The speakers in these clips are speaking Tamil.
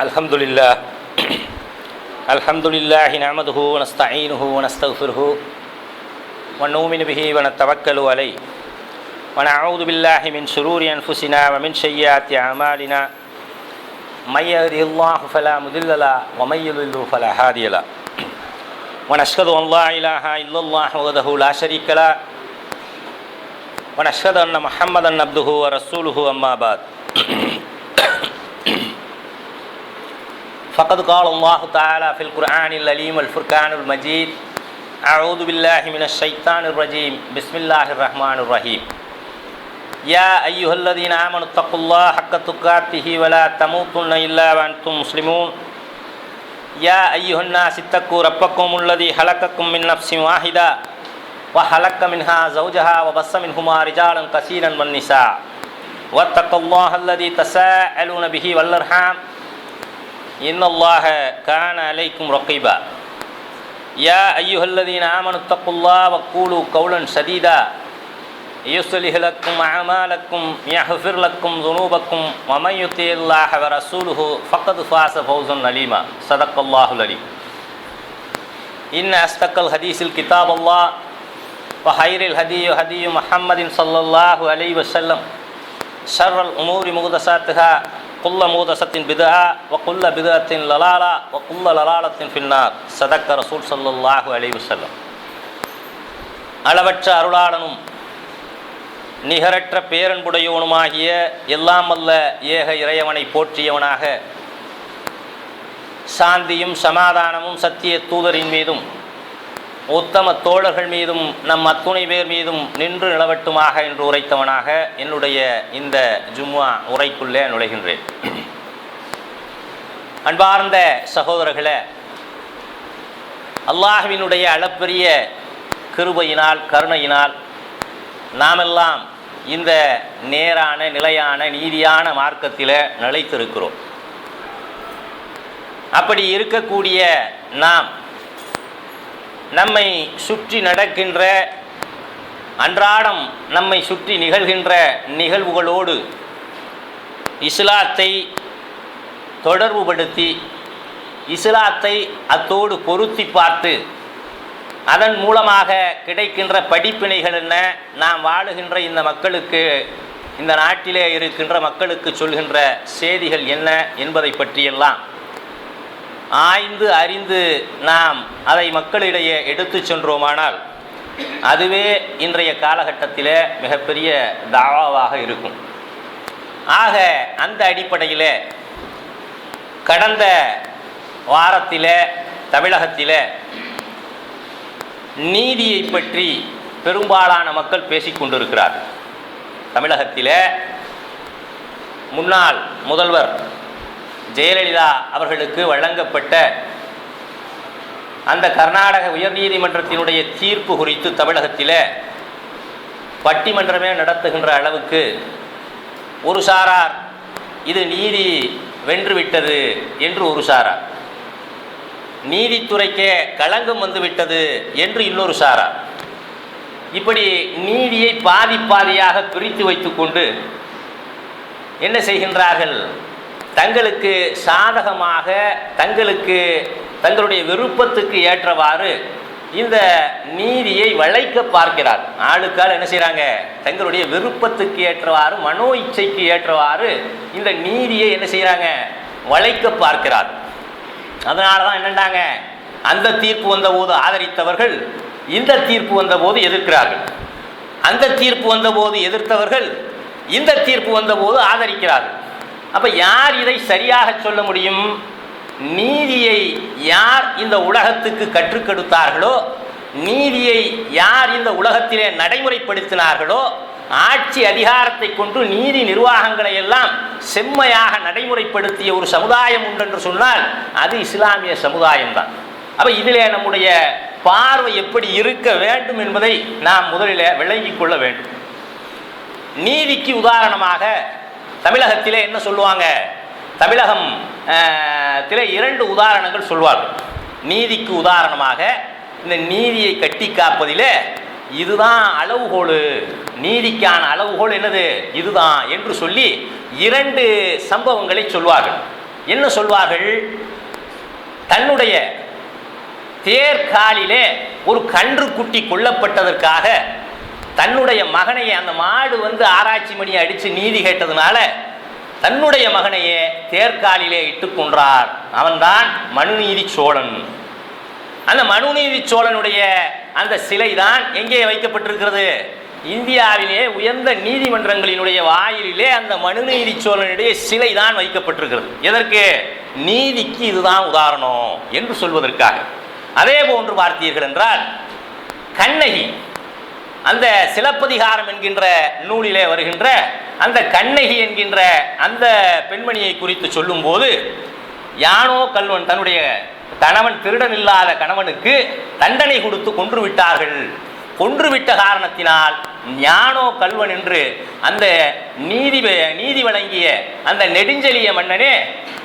الحمد لله الحمد لله نعمده ونستعينه ونستغفره ونؤمن به ونتوكل عليه ونعوذ بالله من شرور أنفسنا ومن سيئات أعمالنا من يهده الله فلا مضل له ومن يضلل فلا هادي له ونشهد أن لا إله إلا الله وحده لا شريك له ونشهد أن محمدا عبده ورسوله أما بعد فقد قال الله تعالى في القرآن العليم والفرقان المجيد أعوذ بالله من الشيطان الرجيم بسم الله الرحمن الرحيم يا أيها الذين آمنوا اتقوا الله حق تقاته ولا تموتن إلا وأنتم مسلمون يا أيها الناس اتقوا ربكم الذي خلقكم من نفس واحدة وخلق منها زوجها وبث منهما رجالا كثيرا والنساء واتقوا الله الذي تساءلون به والأرحام إن الله كان عليكم رقيبا يا أيها الذين آمنوا اتقوا الله وقولوا قولا سديدا يصلح لكم أعمالكم يغفر لكم ذنوبكم ومن يطع الله ورسوله فقد فاز فوزا عظيما صدق الله العليم إن أصدق الحديث الكتاب الله وخير الهدي هدي محمد صلى الله عليه وسلم شر الأمور محدثاتها كل محدثة بدعة وكل بدعة ضلالة وكل ضلالة في النار صدق رسول صلى الله عليه وسلم அளவற்ற அருளாளனும் நிகரற்ற பேரன்புடையவனுமாகிய எல்லாம் வல்ல ஏக இறைவனை போற்றியவனாக சாந்தியும் சமாதானமும் சத்திய தூதரின் மீதும் உத்தம தோழர்கள் மீதும் நம் அத்துணை பேர் மீதும் நின்று நிலவட்டுமாக என்று உரைத்தவனாக என்னுடைய இந்த ஜும்மா உரைக்குள்ளே நுழைகின்றேன். அன்பார்ந்த சகோதரர்களே, அல்லாஹ்வினுடைய அளப்பரிய கிருபையினால் கருணையினால் நாமெல்லாம் இந்த நேரான நிலையான நீதியான மார்க்கத்தில் நிலைத்திருக்கிறோம். அப்படி இருக்கக்கூடிய நாம் நம்மை சுற்றி நடக்கின்ற அன்றாடம் நம்மை சுற்றி நிகழ்கின்ற நிகழ்வுகளோடு இஸ்லாத்தை தொடர்புபடுத்தி இஸ்லாத்தை அத்தோடு பொருத்தி பார்த்து அதன் மூலமாக கிடைக்கின்ற படிப்பினைகள் என்ன, நாம் வாழுகின்ற இந்த மக்களுக்கு, இந்த நாட்டிலே இருக்கின்ற மக்களுக்கு சொல்கின்ற செய்திகள் என்ன என்பதை பற்றியெல்லாம் ஆய்ந்து அறிந்து நாம் அதை மக்களிடையே எடுத்து சென்றோமானால் அதுவே இன்றைய காலகட்டத்தில் மிகப்பெரிய தாவாவாக இருக்கும். ஆக அந்த அடிப்படையில் கடந்த வாரத்தில் தமிழகத்தில் நீதியை பற்றி பெரும்பாலான மக்கள் பேசிக்கொண்டிருக்கிறார்கள். தமிழகத்தில் முன்னாள் முதல்வர் ஜெயலலிதா அவர்களுக்கு வழங்கப்பட்ட அந்த கர்நாடக உயர்நீதிமன்றத்தினுடைய தீர்ப்பு குறித்து தமிழகத்தில் பட்டிமன்றமே நடத்துகின்ற அளவுக்கு ஒரு சாரார் இது நீதி வென்றுவிட்டது என்று ஒரு சாரார், நீதித்துறைக்கே களங்கம் வந்துவிட்டது என்று இன்னொரு சாரார், இப்படி நீதியை பாதி பாதியாக பிரித்து வைத்து கொண்டு என்ன செய்கின்றார்கள், தங்களுக்கு சாதகமாக தங்களுடைய விருப்பத்துக்கு ஏற்றவாறு இந்த நீதியை வளைக்க பார்க்கிறார். ஆளுக்கால் என்ன செய்கிறாங்க, தங்களுடைய விருப்பத்துக்கு ஏற்றவாறு மனோ இச்சைக்கு ஏற்றவாறு இந்த நீதியை என்ன செய்கிறாங்க, வளைக்க பார்க்கிறார். அதனால தான் என்னண்டாங்க, அந்த தீர்ப்பு வந்தபோது ஆதரித்தவர்கள் இந்த தீர்ப்பு வந்தபோது எதிர்க்கிறார்கள், அந்த தீர்ப்பு வந்தபோது எதிர்த்தவர்கள் இந்த தீர்ப்பு வந்தபோது ஆதரிக்கிறார்கள். அப்போ யார் இதை சரியாக சொல்ல முடியும்? நீதியை யார் இந்த உலகத்துக்கு கற்றுக்கொடுத்தார்களோ, நீதியை யார் இந்த உலகத்திலே நடைமுறைப்படுத்தினார்களோ, ஆட்சி அதிகாரத்தை கொண்டு நீதி நிர்வாகங்களை எல்லாம் செம்மையாக நடைமுறைப்படுத்திய ஒரு சமுதாயம் உண்டென்று சொன்னால் அது இஸ்லாமிய சமுதாயம்தான். அப்போ இதிலே நம்முடைய பார்வை எப்படி இருக்க வேண்டும் என்பதை நாம் முதலில் விளங்கிக் கொள்ள வேண்டும். நீதிக்கு உதாரணமாக தமிழகத்திலே என்ன சொல்லுவாங்க, தமிழகத்திலே இரண்டு உதாரணங்கள் சொல்வார்கள். நீதிக்கு உதாரணமாக இந்த நீதியை கட்டி காப்பதிலே இதுதான் அளவுகோல், நீதிக்கான அளவுகோல் என்னது இதுதான் என்று சொல்லி இரண்டு சம்பவங்களை சொல்வார்கள். என்ன சொல்வார்கள்? தன்னுடைய தேர்காலிலே ஒரு கன்று குட்டி கொல்லப்பட்டதற்காக தன்னுடைய மகனையே, அந்த மாடு ஆராய்ச்சி மணி அடித்து நீதி கேட்டதுனால தன்னுடைய மகனையே தேர்காலிலே இட்டு கொன்றார். அவன்தான் மனுநீதி சோழன். அந்த மனுநீதி சோழனுடைய அந்த சிலை தான் எங்கே வைக்கப்பட்டிருக்கிறது? இந்தியாவிலே உயர்ந்த நீதிமன்றங்களினுடைய வாயிலே அந்த மனுநீதி சோழனுடைய சிலை தான் வைக்கப்பட்டிருக்கிறது. எதற்கு? நீதிக்கு இதுதான் உதாரணம் என்று சொல்வதற்காக. அதே போன்று பார்த்தீர்கள் என்றால் கண்ணகி, அந்த சிலப்பதிகாரம் என்கின்ற நூலிலே வருகின்ற அந்த கண்ணகி என்கின்ற அந்த பெண்மணியை குறித்து சொல்லும்போது, யானோ கல்வன் தன்னுடைய கணவன், திருடன் இல்லாத கணவனுக்கு தண்டனை கொடுத்து கொன்று விட்டார்கள். கொன்றுவிட்ட காரணத்தினால் ஞானோ கல்வன் என்று அந்த நீதி வழங்கிய அந்த நெடுஞ்செழிய மன்னனே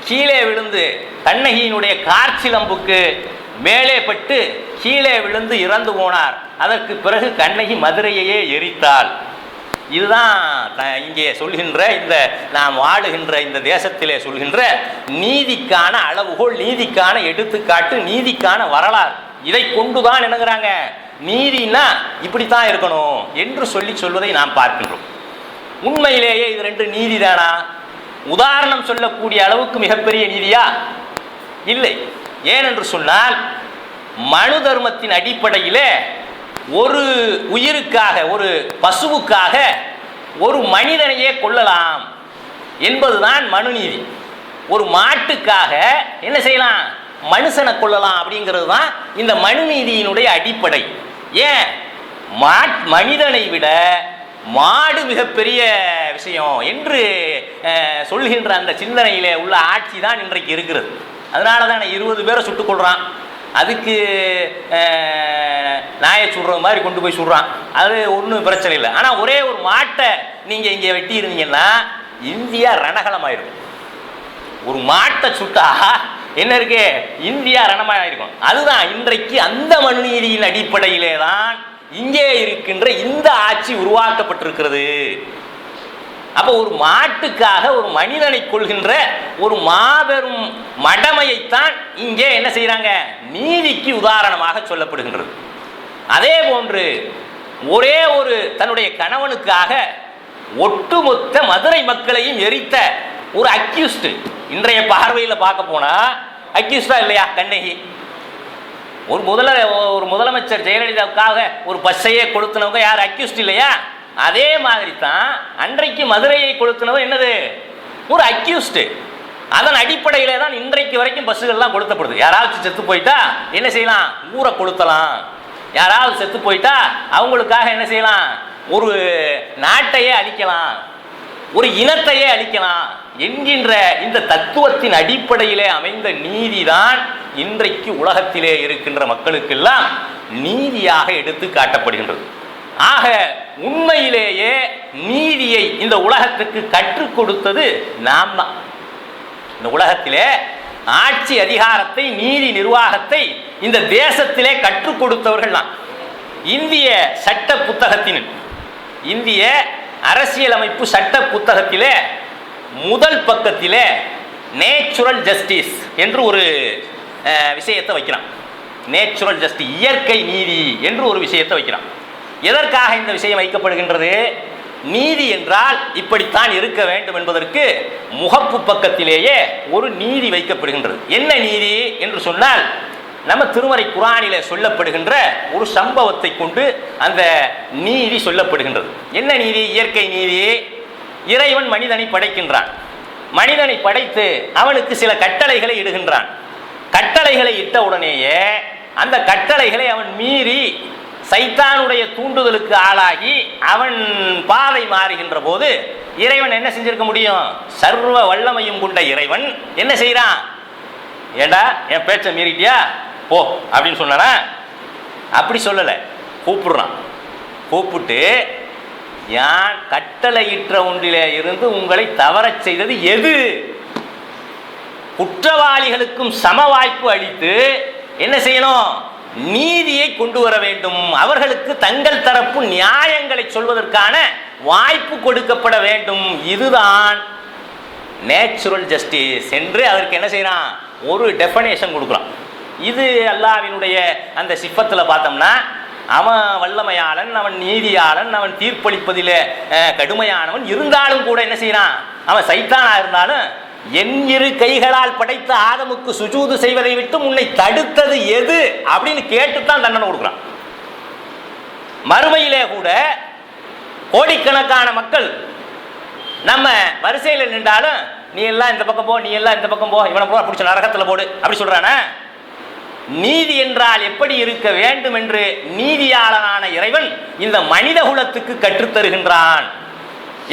கீழே விழுந்து கண்ணகியினுடைய காற்சிலம்புக்கு மேலே பட்டு கீழே விழுந்து இறந்து போனார். அதற்கு பிறகு கண்ணகி மதுரையையே எரித்தாள். இதுதான் இங்கே சொல்கின்ற, இந்த நாம் வாழுகின்ற இந்த தேசத்திலே சொல்கின்ற நீதிக்கான அளவுகோல், நீதிக்கான எடுத்துக்காட்டு, நீதிக்கான வரலாறு. இதை கொண்டுதான் என்னங்கிறாங்க, நீதினா இப்படித்தான் இருக்கணும் என்று சொல்வதை நாம் பார்க்கின்றோம். உண்மையிலேயே இது ரெண்டு நீதி தானா? உதாரணம் சொல்லக்கூடிய அளவுக்கு மிகப்பெரிய நீதியா? இல்லை. ஏனென்று சொன்னால் மனு தர்மத்தின் அடிப்படையிலே ஒரு உயிருக்காக, ஒரு பசுவுக்காக ஒரு மனிதனையே கொல்லலாம் என்பதுதான் மனுநீதி. ஒரு மாட்டுக்காக என்ன செய்யலாம்? மனுஷனை கொள்ளலாம் அப்படிங்கிறது தான் இந்த மனுநீதியினுடைய அடிப்படை. ஏன்? மனிதனை விட மாடு மிகப்பெரிய விஷயம் என்று சொல்கின்ற அந்த சிந்தனையிலே உள்ள ஆட்சி தான் இன்றைக்கு இருக்கிறது. அதனால தான் 20 பேரை சுட்டுக் கொள்றான். அதுக்கு நாயை சுடுற மாதிரி கொண்டு போய் சுடுறான். அது ஒன்றும் பிரச்சனை இல்லை. ஆனால் ஒரே ஒரு மாட்டை நீங்கள் இங்கே வெட்டி இருந்தீங்கன்னா இந்தியா ரணகலமாயிருக்கும். ஒரு மாட்டை சுட்டா என்ன இருக்கு? இந்தியா ரணமாயிருக்கும். அதுதான் இன்றைக்கு அந்த மனுநீதியின் அடிப்படையிலே தான் இங்கே இருக்கின்ற இந்த ஆட்சி உருவாக்கப்பட்டிருக்கிறது. அப்போ ஒரு மாட்டுக்காக ஒரு மனிதனை கொள்கின்ற ஒரு மாபெரும் மடமையைத்தான் இங்கே என்ன செய்யறாங்க? நீதிக்கு உதாரணமாக சொல்லப்படுகின்றது. அதே போன்று ஒரே ஒரு தன்னுடைய கணவனுக்காக ஒட்டுமொத்த மதுரை மக்களையும் எரித்த ஒரு அக்யூஸ்ட், இன்றைய பார்வையில் பார்க்க போனா அக்யூஸ்டா இல்லையா கண்ணகி? ஒரு முதலமைச்சர் ஜெயலலிதாவுக்காக ஒரு பஸ்ஸையே கொளுத்தினவங்க யார்? அக்யூஸ்ட் இல்லையா? அதே மாதிரி தான் அன்றைக்கு மதுரையை கொளுத்தினவர் என்னது? ஒரு அக்யூஸ்ட். அதன் அடிப்படையிலே தான் இன்றைக்கு வரைக்கும் பஸ்ஸுகள்லாம் கொளுத்தப்படுது. யாராவது செத்து போயிட்டா என்ன செய்யலாம்? ஊரை கொளுத்தலாம். யாராவது செத்து போயிட்டா அவங்களுக்காக என்ன செய்யலாம்? ஒரு நாட்டையே அழிக்கலாம், ஒரு இனத்தையே அழிக்கலாம் என்கின்ற இந்த தத்துவத்தின் அடிப்படையிலே அமைந்த நீதிதான் இன்றைக்கு உலகத்திலே இருக்கின்ற மக்களுக்கெல்லாம் நீதியாக எடுத்து காட்டப்படுகின்றது. ஆக உண்மையிலேயே நீதியை இந்த உலகத்துக்கு கற்றுக் கொடுத்தது நாம் தான். இந்த உலகத்திலே ஆட்சி அதிகாரத்தை, நீதி நிர்வாகத்தை இந்த தேசத்திலே கற்றுக் கொடுத்தவர்கள் தான். இந்திய சட்ட புத்தகத்தின், இந்திய அரசியலமைப்பு சட்ட புத்தகத்திலே முதல் பக்கத்திலே நேச்சுரல் ஜஸ்டிஸ் என்று ஒரு விஷயத்தை வைக்கிறான். நேச்சுரல் ஜஸ்டிஸ், இயற்கை நீதி என்று ஒரு விஷயத்தை வைக்கிறான். எதற்காக இந்த விஷயம் வைக்கப்படுகின்றது? நீதி என்றால் இப்படித்தான் இருக்க வேண்டும் என்பதற்கு முகப்பு பக்கத்திலேயே ஒரு நீதி வைக்கப்படுகின்றது. என்ன நீதி என்று சொன்னால், நம்ம திருமறை குர்ஆனிலே சொல்லப்படுகின்ற ஒரு சம்பவத்தை கொண்டு அந்த நீதி சொல்லப்படுகின்றது. என்ன நீதி? இயற்கை நீதி. இறைவன் மனிதனை படைக்கின்றான். மனிதனை படைத்து அவனுக்கு சில கட்டளைகளை இடுகின்றான். கட்டளைகளை இட்ட உடனேயே அந்த கட்டளைகளை அவன் மீறி சைத்தானுடைய தூண்டுதலுக்கு ஆளாகி அவன் பாதை மாறுகின்ற போது இறைவன் என்ன செஞ்சிருக்க முடியும்? சர்வ வல்லமையும் கொண்ட இறைவன் என்ன செய்யறான்? ஏண்டா என் பேச்சை மீறிட்டியா போ அப்படின்னு சொன்னா? அப்படி சொல்லலை. கூப்பிடுறான். கூப்பிட்டு யான் கட்டளையிட்ட ஒன்றிலே இருந்து உங்களை தவறச் செய்தது எது? குற்றவாளிகளுக்கும் சம வாய்ப்பு அளித்து என்ன செய்யணும்? நீதியை கொண்டு வர வேண்டும். அவர்களுக்கு தங்கள் தரப்பு நியாயங்களை சொல்வதற்கான வாய்ப்பு கொடுக்கப்பட வேண்டும். இதுதான் நேச்சுரல் ஜஸ்டிஸ் என்று அதற்கு என்ன செய்யறான், ஒரு டெஃபனேஷன் கொடுக்குறான். இது அல்லாஹ்வினுடைய அந்த சிஃபத்தில் பார்த்தோம்னா, அவன் வல்லமையாளன், அவன் நீதியாளன், அவன் தீர்ப்பளிப்பதில் கடுமையானவன் இருந்தாலும் கூட என்ன செய்யறான், அவன் சைத்தானா இருந்தாலும் என் இரு கைகளால் படைத்த ஆதமுக்கு சுஜூது செய்வதை விட்டு உன்னை தடுத்தது எது அப்படின்னு கேட்டுத்தான் தண்டனை கொடுக்குறான். மறுமையிலே கூட கோடிக்கணக்கான மக்கள் நம்ம வரிசையில் நின்றாலும் நீ எல்லாம் இந்த பக்கம் போ, நீ எல்லாம் இந்த பக்கம் போ, இவனை போ பிடிச்ச நரகத்தில் போடு அப்படி சொல்றானா? நீதி என்றால் எப்படி இருக்க வேண்டும் என்று நீதியாளனான இறைவன் இந்த மனித குலத்துக்கு கற்றுத்தருகின்றான்.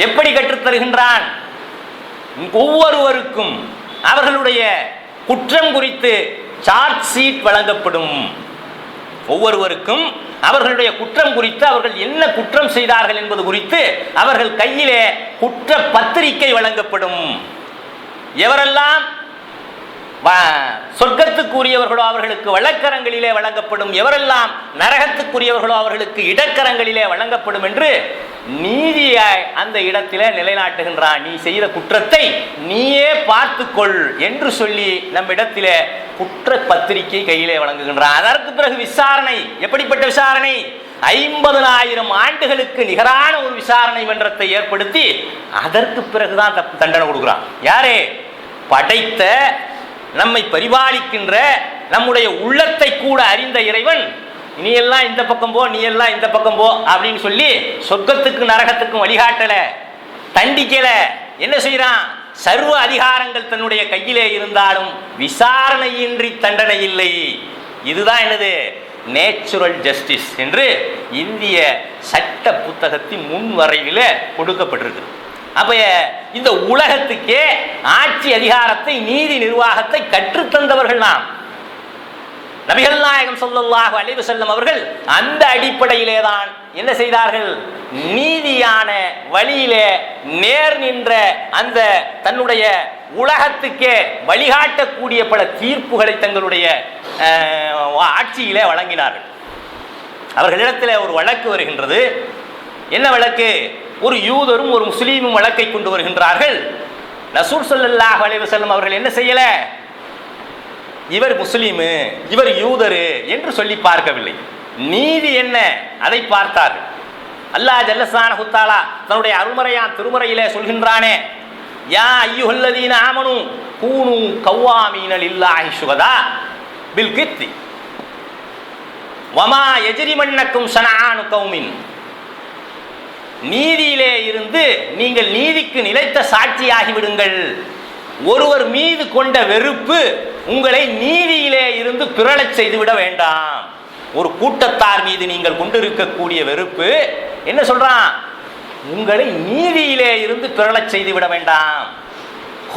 எப்படி கற்றுத்தருகின்றான்? ஒவ்வொருவருக்கும் அவர்களுடைய குற்றம் குறித்து சார்ஜ் ஷீட் வழங்கப்படும். ஒவ்வொருவருக்கும் அவர்களுடைய குற்றம் குறித்து, அவர்கள் என்ன குற்றம் செய்தார்கள் என்பது குறித்து அவர்கள் கையிலே குற்ற பத்திரிகை வழங்கப்படும். எவரெல்லாம் சொர்க்கத்துக்குரியவர்களோ அவர்களுக்கு வழக்கரங்களிலே வழங்கப்படும், எவரெல்லாம் நரகத்துக்குரியவர்களோ அவர்களுக்கு இடக்கரங்களிலே வழங்கப்படும் என்று நீதியை அந்த இடத்திலே நிலைநாட்டுகின்றான். நீ செய்த குற்றத்தை நீயே பார்த்துக்கொள் என்று சொல்லி நம் இடத்திலே குற்ற பத்திரிகை கையிலே வழங்குகின்றான். அதற்கு பிறகு விசாரணை. எப்படிப்பட்ட விசாரணை? 50,000 ஆண்டுகளுக்கு நிகரான ஒரு விசாரணை மன்றத்தை ஏற்படுத்தி அதற்கு பிறகுதான் தண்டனை கொடுக்கிறான். யாரே? படைத்த, நம்மை பரிபாலிக்கின்ற, நம்முடைய உள்ளத்தை கூட அறிந்த இறைவன் நீ எல்லாம் இந்த பக்கம் போ, நீ எல்லாம் இந்த பக்கம் போ அப்படின்னு சொல்லி சொர்க்கத்துக்கு நரகத்துக்கும் வழிகாட்டல, தண்டிக்கல. என்ன செய்யறான்? சர்வ அதிகாரங்கள் தன்னுடைய கையிலே இருந்தாலும் விசாரணையின்றி தண்டனை இல்லை. இதுதான் என்னது? நேச்சுரல் ஜஸ்டிஸ் என்று இந்திய சட்ட புத்தகத்தின் முன்வரைவில் கொடுக்கப்பட்டிருக்கு. அப்ப இந்த உலகத்துக்கே ஆட்சி அதிகாரத்தை, நீதி நிர்வாகத்தை கற்றுத்தந்தவர்கள் நாம். நபிகள் நாயகம் ஸல்லல்லாஹு அலைஹி வஸல்லம் அவர்கள் அந்த அடிப்படையிலே தான் என்ன செய்தார்கள்? நீதியான வழியிலே நேர் நின்ற அந்த தன்னுடைய உலகத்துக்கே வழிகாட்டக்கூடிய பல தீர்ப்புகளை தங்களுடைய ஆட்சியிலே வழங்கினார்கள். அவர்களிடத்தில் ஒரு வழக்கு வருகின்றது. என்ன வழக்கு? ஒரு யூதரும் ஒரு முஸ்லீமும் வழக்கை கொண்டு வருகின்றார்கள். ரசூல் ஸல்லல்லாஹு அலைஹி வஸல்லம் அவர்கள் என்ன செய்யல? இவர் முஸ்லீமு, இவர் யூதரு என்று சொல்லி பார்க்கவில்லை. நீதி என்ன அதை பார்த்தார்கள். அல்லாஹ் ஜல்லஷானஹு தஆலா தன்னுடைய அருள்மறையான் திருமறையிலே சொல்கின்றானே, யா அய்யுஹல்லதீன ஆமனு கூனு கவ்வாமீன லில்லாஹி ஷுஹதா பில் கிஸ்தி வமா யஜ்ரிமன்னக்கும் ஷனஆனு கௌமின். நீதியிலே இருந்து நீங்கள் நீதிக்கு நிலைத்த சாட்சியாகி விடுங்கள். ஒருவர் மீது கொண்ட வெறுப்பு உங்களை நீதியிலே இருந்து பிறழச் செய்துவிட வேண்டாம். ஒரு கூட்டத்தார் மீது நீங்கள் கொண்டிருக்கக்கூடிய வெறுப்பு என்ன சொல்றான்? உங்களை நீதியிலே இருந்து பிறழச் செய்துவிட வேண்டாம்.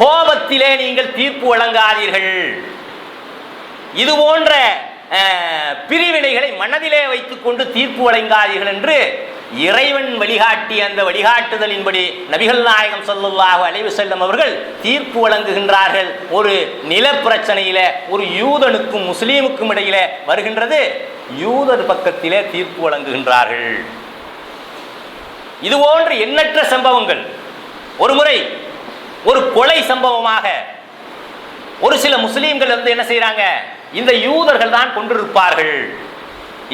கோபத்திலே நீங்கள் தீர்ப்பு வழங்காதீர்கள். இது போன்ற பிரிவினைகளை மனதிலே வைத்துக் கொண்டு தீர்ப்பு வழங்காதீர்கள் என்று இறைவன் வழிகாட்டி அந்த வழிகாட்டுதலின்படி நபிகள் நாயகம் ஸல்லல்லாஹு அலைஹி வஸல்லம் அவர்கள் தீர்ப்பு வழங்குகின்றார்கள். ஒரு நில பிரச்சனையில ஒரு யூதனுக்கும் முஸ்லீமுக்கும் இடையிலே வருகின்றது. யூதர் பக்கத்திலே தீர்ப்பு வழங்குகின்றார்கள். இது போன்ற எண்ணற்ற சம்பவங்கள். ஒரு முறை ஒரு கொலை சம்பவமாக ஒரு சில முஸ்லீம்கள் வந்து என்ன செய்யறாங்க? இந்த யூதர்கள் தான் கொண்டிருப்பார்கள்,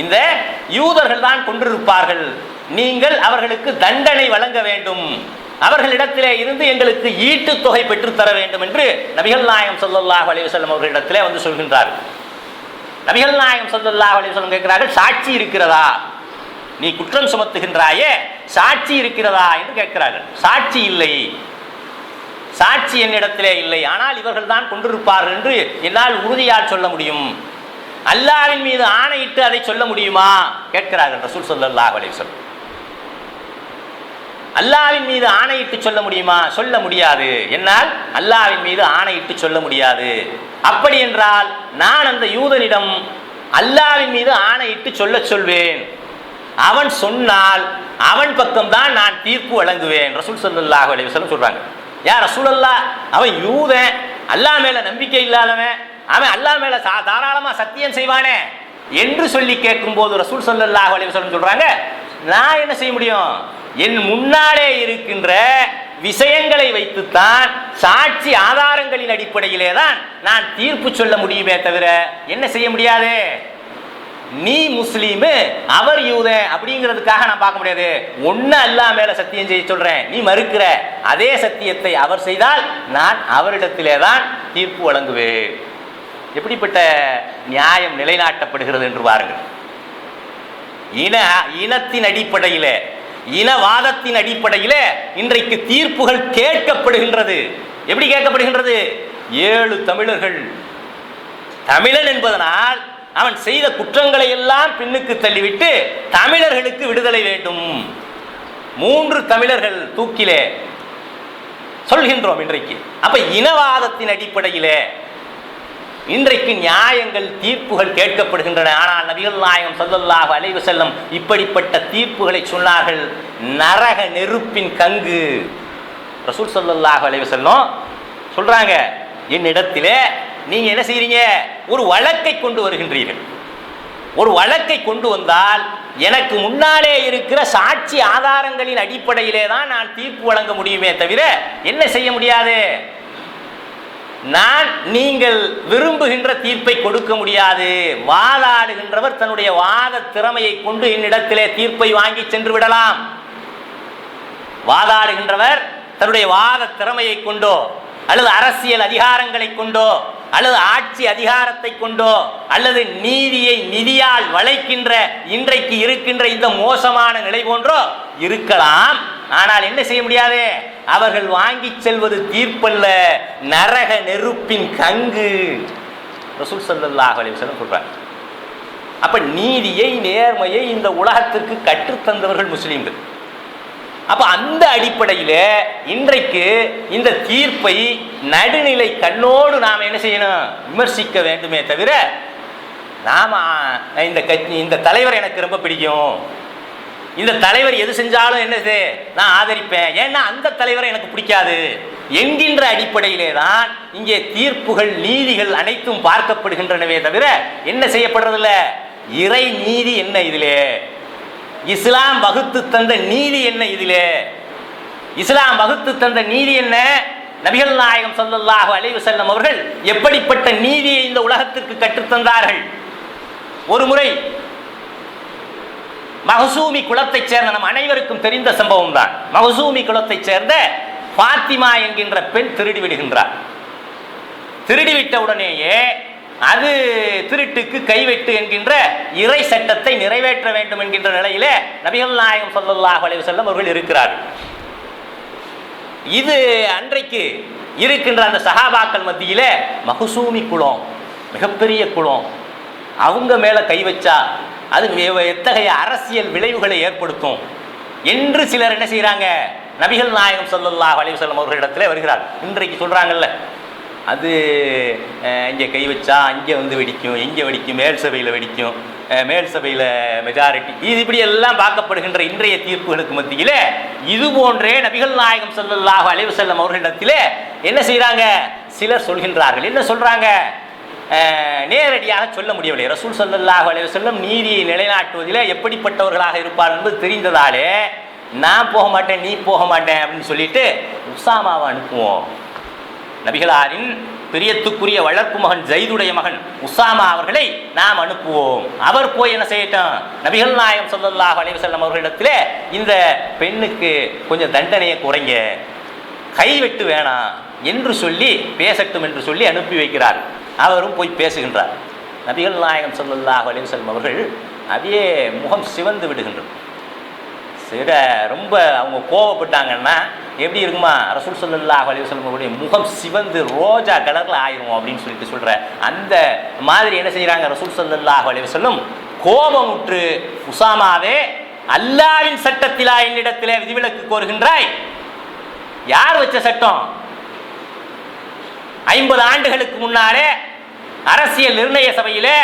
இந்த யூதர்கள் தான் கொண்டிருப்பார்கள், நீங்கள் அவர்களுக்கு தண்டனை வழங்க வேண்டும், அவர்களிடத்திலே இருந்து எங்களுக்கு ஈட்டு தொகை பெற்று தர வேண்டும் என்று நபிகள் நாயகம் ஸல்லல்லாஹு அலைஹி வஸல்லம் அவர்களிடத்திலே வந்து சொல்கின்றார்கள். நபிகள் நாயகம் ஸல்லல்லாஹு அலைஹி வஸல்லம் கேட்கிறார்கள், சாட்சி இருக்கிறதா? நீ குற்றம் சுமத்துகின்றாயே, சாட்சி இருக்கிறதா என்று கேட்கிறார்கள். சாட்சி இல்லை, சாட்சி என்னிடத்திலே இல்லை, ஆனால் இவர்கள் தான் கொண்டிருப்பார்கள் என்று என்னால் உறுதியால் சொல்ல முடியும். அல்லாஹ்வின் மீது ஆணையிட்டு அதை சொல்ல முடியுமா கேட்கிறார்கள் ரசூல் ஸல்லல்லாஹு அலைஹி வஸல்லம். அல்லாஹ்வின் மீது ஆணையிட்டு சொல்ல முடியுமா? சொல்ல முடியாது. என்னால் அல்லாஹ்வின் மீது ஆணையிட்டு சொல்ல முடியாது. அப்படி என்றால் நான் அந்த யூதனிடம் அல்லாஹ்வின் மீது ஆணையிட்டு சொல்வேன். அவன் சொன்னால் அவன் பக்கம்தான் நான் தீர்ப்பு வழங்குவேன். ரசூல் ஸல்லல்லாஹு அலைஹி வஸல்லம் சொல்றாங்க. யா ரசூலல்லாஹ், அவன் யூதன், அல்லாஹ் மேல நம்பிக்கை இல்லாதவன், அவன் அல்லாஹ் மேல தாராளமா சத்தியம் செய்வானே என்று சொல்லி கேட்கும் போது ரசூல் ஸல்லல்லாஹு அலைஹி வஸல்லம் சொல்றாங்க, நான் என்ன செய்ய முடியும்? என் முன்னாலே இருக்கின்ற விஷயங்களை வைத்துத்தான், சாட்சி ஆதாரங்களின் அடிப்படையிலே தான் நான் தீர்ப்பு சொல்ல முடியுமே தவிர என்ன செய்ய முடியாது. நீ முஸ்லீமு, அவர் யூதன் அப்படிங்கிறதுக்காக நான் பார்க்க முடியாது. ஒன்னு அல்லாஹ் மேல சத்தியம் செய்ய சொல்றேன், நீ மறுக்கிற அதே சத்தியத்தை அவர் செய்தால் நான் அவரிடத்திலே தான் தீர்ப்பு வழங்குவேன். எப்படிப்பட்ட நியாயம் நிலைநாட்டப்படுகிறது என்று பாருங்கள். இனத்தின் அடிப்படையில், இனவாதத்தின் அடிப்படையில் இன்றைக்கு தீர்ப்புகள் கேட்கப்படுகின்றது. எப்படி கேட்கப்படுகின்றது? 7 தமிழர்கள், தமிழன் என்பதனால் அவன் செய்த குற்றங்களை எல்லாம் பின்னுக்கு தள்ளிவிட்டு தமிழர்களுக்கு விடுதலை வேண்டும். 3 தமிழர்கள் தூக்கிலே சொல்கின்றோம் இன்றைக்கு. அப்ப இனவாதத்தின் அடிப்படையிலே இன்றைக்கு நியாயங்கள், தீர்ப்புகள் கேட்கப்படுகின்றன. ஆனால் நபிகள் நாயகம் ஸல்லல்லாஹு அலைஹி வஸல்லம் இப்படிப்பட்ட தீர்ப்புகளை சொன்னார்கள். நரக நெருப்பின் கங்கு. ரசூல் ஸல்லல்லாஹு அலைஹி வஸல்லம் சொல்றாங்க, என்னிடத்திலே நீங்க என்ன செய்றீங்க? ஒரு வழக்கை கொண்டு வருகின்றீர்கள். ஒரு வழக்கை கொண்டு வந்தால் எனக்கு முன்னாலே இருக்கிற சாட்சி ஆதாரங்களின் அடிப்படையிலே தான் நான் தீர்ப்பு வழங்க முடியுமே தவிர என்ன செய்ய முடியாது. நான் நீங்கள் விரும்புகின்ற தீர்ப்பை கொடுக்க முடியாது. வாதாடுகின்றவர் தன்னுடைய வாத திறமையை கொண்டு என்னிடத்திலே தீர்ப்பை வாங்கி சென்று விடலாம். வாதாடுகின்றவர் தன்னுடைய வாத திறமையை கொண்டோ அல்லது அரசியல் அதிகாரங்களை கொண்டோ அல்லது ஆட்சி அதிகாரத்தை கொண்டோ அல்லது நீதியை நிதியால் வளைக்கின்ற இன்றைக்கு இருக்கின்ற இந்த மோசமான நிலை போன்றோ இருக்கலாம். ஆனால் என்ன செய்ய முடியாது? அவர்கள் வாங்கி செல்வது தீர்ப்பல்ல, நரக நெருப்பின் கங்கு. ரசூல் ஸல்லல்லாஹு அலைஹி வஸல்லம் சொல்றார். அப்ப நீதியை, நேர்மையை இந்த உலகத்திற்கு கற்றுத்தந்தவர்கள் முஸ்லீம்கள். அப்ப அந்த அடிப்படையில் இன்றைக்கு இந்த தீர்ப்பை நடுநிலை கண்ணோடு நாம் என்ன செய்யணும்? விமர்சிக்க வேண்டுமே தவிர நாம இந்த தலைவர் எனக்கு ரொம்ப பிடிக்கும், இந்த தலைவர் எது செஞ்சாலும் என்னது நான் ஆதரிப்பேன், ஏன்னா அந்த தலைவரை எனக்கு பிடிக்காது என்கின்ற அடிப்படையிலே தான் இங்கே தீர்ப்புகள், நீதிகள் அனைத்தும் பார்க்கப்படுகின்றனவே தவிர என்ன செய்யப்படுறதில்ல. இறை நீதி என்ன இதிலே? இஸ்லாம் வகுத்து தந்த நீதி என்ன இதிலே? இஸ்லாம் வகுத்து தந்த நீதி என்ன? நபிகள் நாயகம் ஸல்லல்லாஹு அலைஹி வஸல்லம் அவர்கள் எப்படிப்பட்ட நீதியை இந்த உலகத்திற்கு கற்றுத்தந்தார்கள்? ஒரு முறை மஹ்சூமி குலத்தைச் சேர்ந்த நம் அனைவருக்கும் தெரிந்த சம்பவம் தான். மஹ்சூமி குலத்தைச் சேர்ந்த ஃபாத்திமா என்கின்ற பெண் திருடி விடுகின்றார். திருடிவிட்ட உடனேயே அது திருட்டுக்கு கைவெட்டு என்கின்ற இறை சட்டத்தை நிறைவேற்ற வேண்டும் என்கின்ற நிலையிலே நபிகள் நாயகம் ஸல்லல்லாஹு அலைஹி வஸல்லம் அவர்கள் இருக்கிறார்கள். இது அன்றைக்கு இருக்கின்ற அந்த சஹாபாக்கள் மத்தியிலே மஹ்சூமி குலம் மிகப்பெரிய குலம், அவங்க மேல கை வச்சா அது எத்தகைய அரசியல் விளைவுகளை ஏற்படுத்தும் என்று சிலர் என்ன செய்யறாங்க? நபிகள் நாயகம் ஸல்லல்லாஹு அலைஹி வஸல்லம் அவர்களிடத்திலே வருகிறார். இன்றைக்கு சொல்றாங்கல்ல, அது இங்கே கை வச்சா அங்கே வந்து வெடிக்கும், இங்கே வெடிக்கும், மேல் சபையில் வெடிக்கும், மேல் சபையில் மெஜாரிட்டி, இது இப்படி எல்லாம் பார்க்கப்படுகின்ற இன்றைய தீர்ப்புகளுக்கு மத்தியிலே இது போன்றே நபிகள் நாயகம் ஸல்லல்லாஹு அலைஹி வஸல்லம் அவர்களிடத்திலே என்ன செய்கிறாங்க? சிலர் சொல்கின்றார்கள். என்ன சொல்றாங்க? நேரடியாக சொல்ல முடியவில்லை. ரசூல் ஸல்லல்லாஹு அலைஹி வஸல்லம் நீதியை நிலைநாட்டுவதில் எப்படிப்பட்டவர்களாக இருப்பார் என்பது தெரிந்ததாலே நான் போக மாட்டேன், நீ போக மாட்டேன் அப்படின்னு சொல்லிட்டு உசாமாவை அனுப்புவோம். நபிகளாரின் பிரியத்துக்குரிய வளர்ப்பு மகன் ஜைதுடைய மகன் உசாமா அவர்களை நாம் அனுப்புவோம். அவர் போய் என்ன செய்யட்டும்? நபிகள் நாயகம் ஸல்லல்லாஹு அலைஹி வஸல்லம் அவர்களிடத்திலே இந்த பெண்ணுக்கு கொஞ்சம் தண்டனையை குறைங்க, கைவெட்டு வேணாம் என்று சொல்லி பேசட்டும் என்று சொல்லி அனுப்பி வைக்கிறார். அவரும் போய் பேசுகின்றார். நபிகள் நாயகம் ஸல்லல்லாஹு அலைஹி வஸல்லம் அவர்கள் அப்படியே முகம் சிவந்து விடுகின்றது. சில ரொம்ப அவங்க கோவப்பட்டாங்கன்னா எப்படி இருக்குமா? ரசூல் ஸல்லல்லாஹு அலைஹி வஸல்லம் அவருடைய முகம் சிவந்து ரோஜா கலர்ல ஆயிரும் அப்படின்னு சொல்லிட்டு சொல்ற அந்த மாதிரி என்ன செய்யறாங்க? ரசூல் ஸல்லல்லாஹு அலைஹி வஸல்லம் கோபமுற்று, உசாமாவே, அல்லாஹ்வின் சட்டத்திலா என்னிடத்திலே விதிவிலக்கு கோருகின்றாய்? யார் வச்ச சட்டம்? 50 ஆண்டுகளுக்கு முன்னாலே அரசியல் நிர்ணய சபையிலே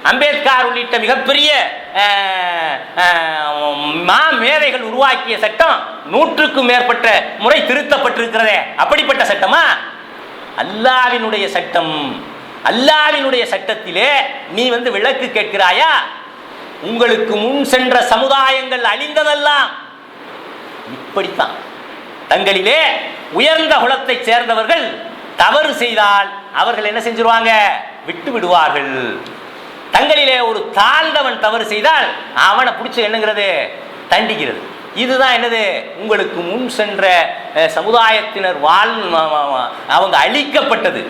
அம்பேத்கர் உள்ளிட்ட மிகப்பெரிய மேதைகள் உருவாக்கிய சட்டம் 100க்கும் மேற்பட்ட முறை திருத்தப்பட்டிருக்கிறதே, அப்படிப்பட்ட சட்டமா? அல்லாஹ்வினுடைய சட்டம். அல்லாஹ்வினுடைய சட்டத்திலே நீ வந்து விளக்கு கேட்கிறாயா? உங்களுக்கு முன் சென்ற சமுதாயங்கள் அழிந்ததெல்லாம் இப்படித்தான். தங்களிலே உயர்ந்த குலத்தை சேர்ந்தவர்கள் தவறு செய்தால் அவர்கள் என்ன செஞ்சிருவாங்க? விட்டு விடுவார்கள். தங்களிலே ஒரு தாழ்ந்தவன் தவறு செய்தால் அவனை பிடிச்சி என்னங்கிறது? தண்டிக்கிறது. இதுதான் என்னது? உங்களுக்கு முன் சென்ற சமுதாயத்தினர் அவங்க அழிக்கப்பட்டது,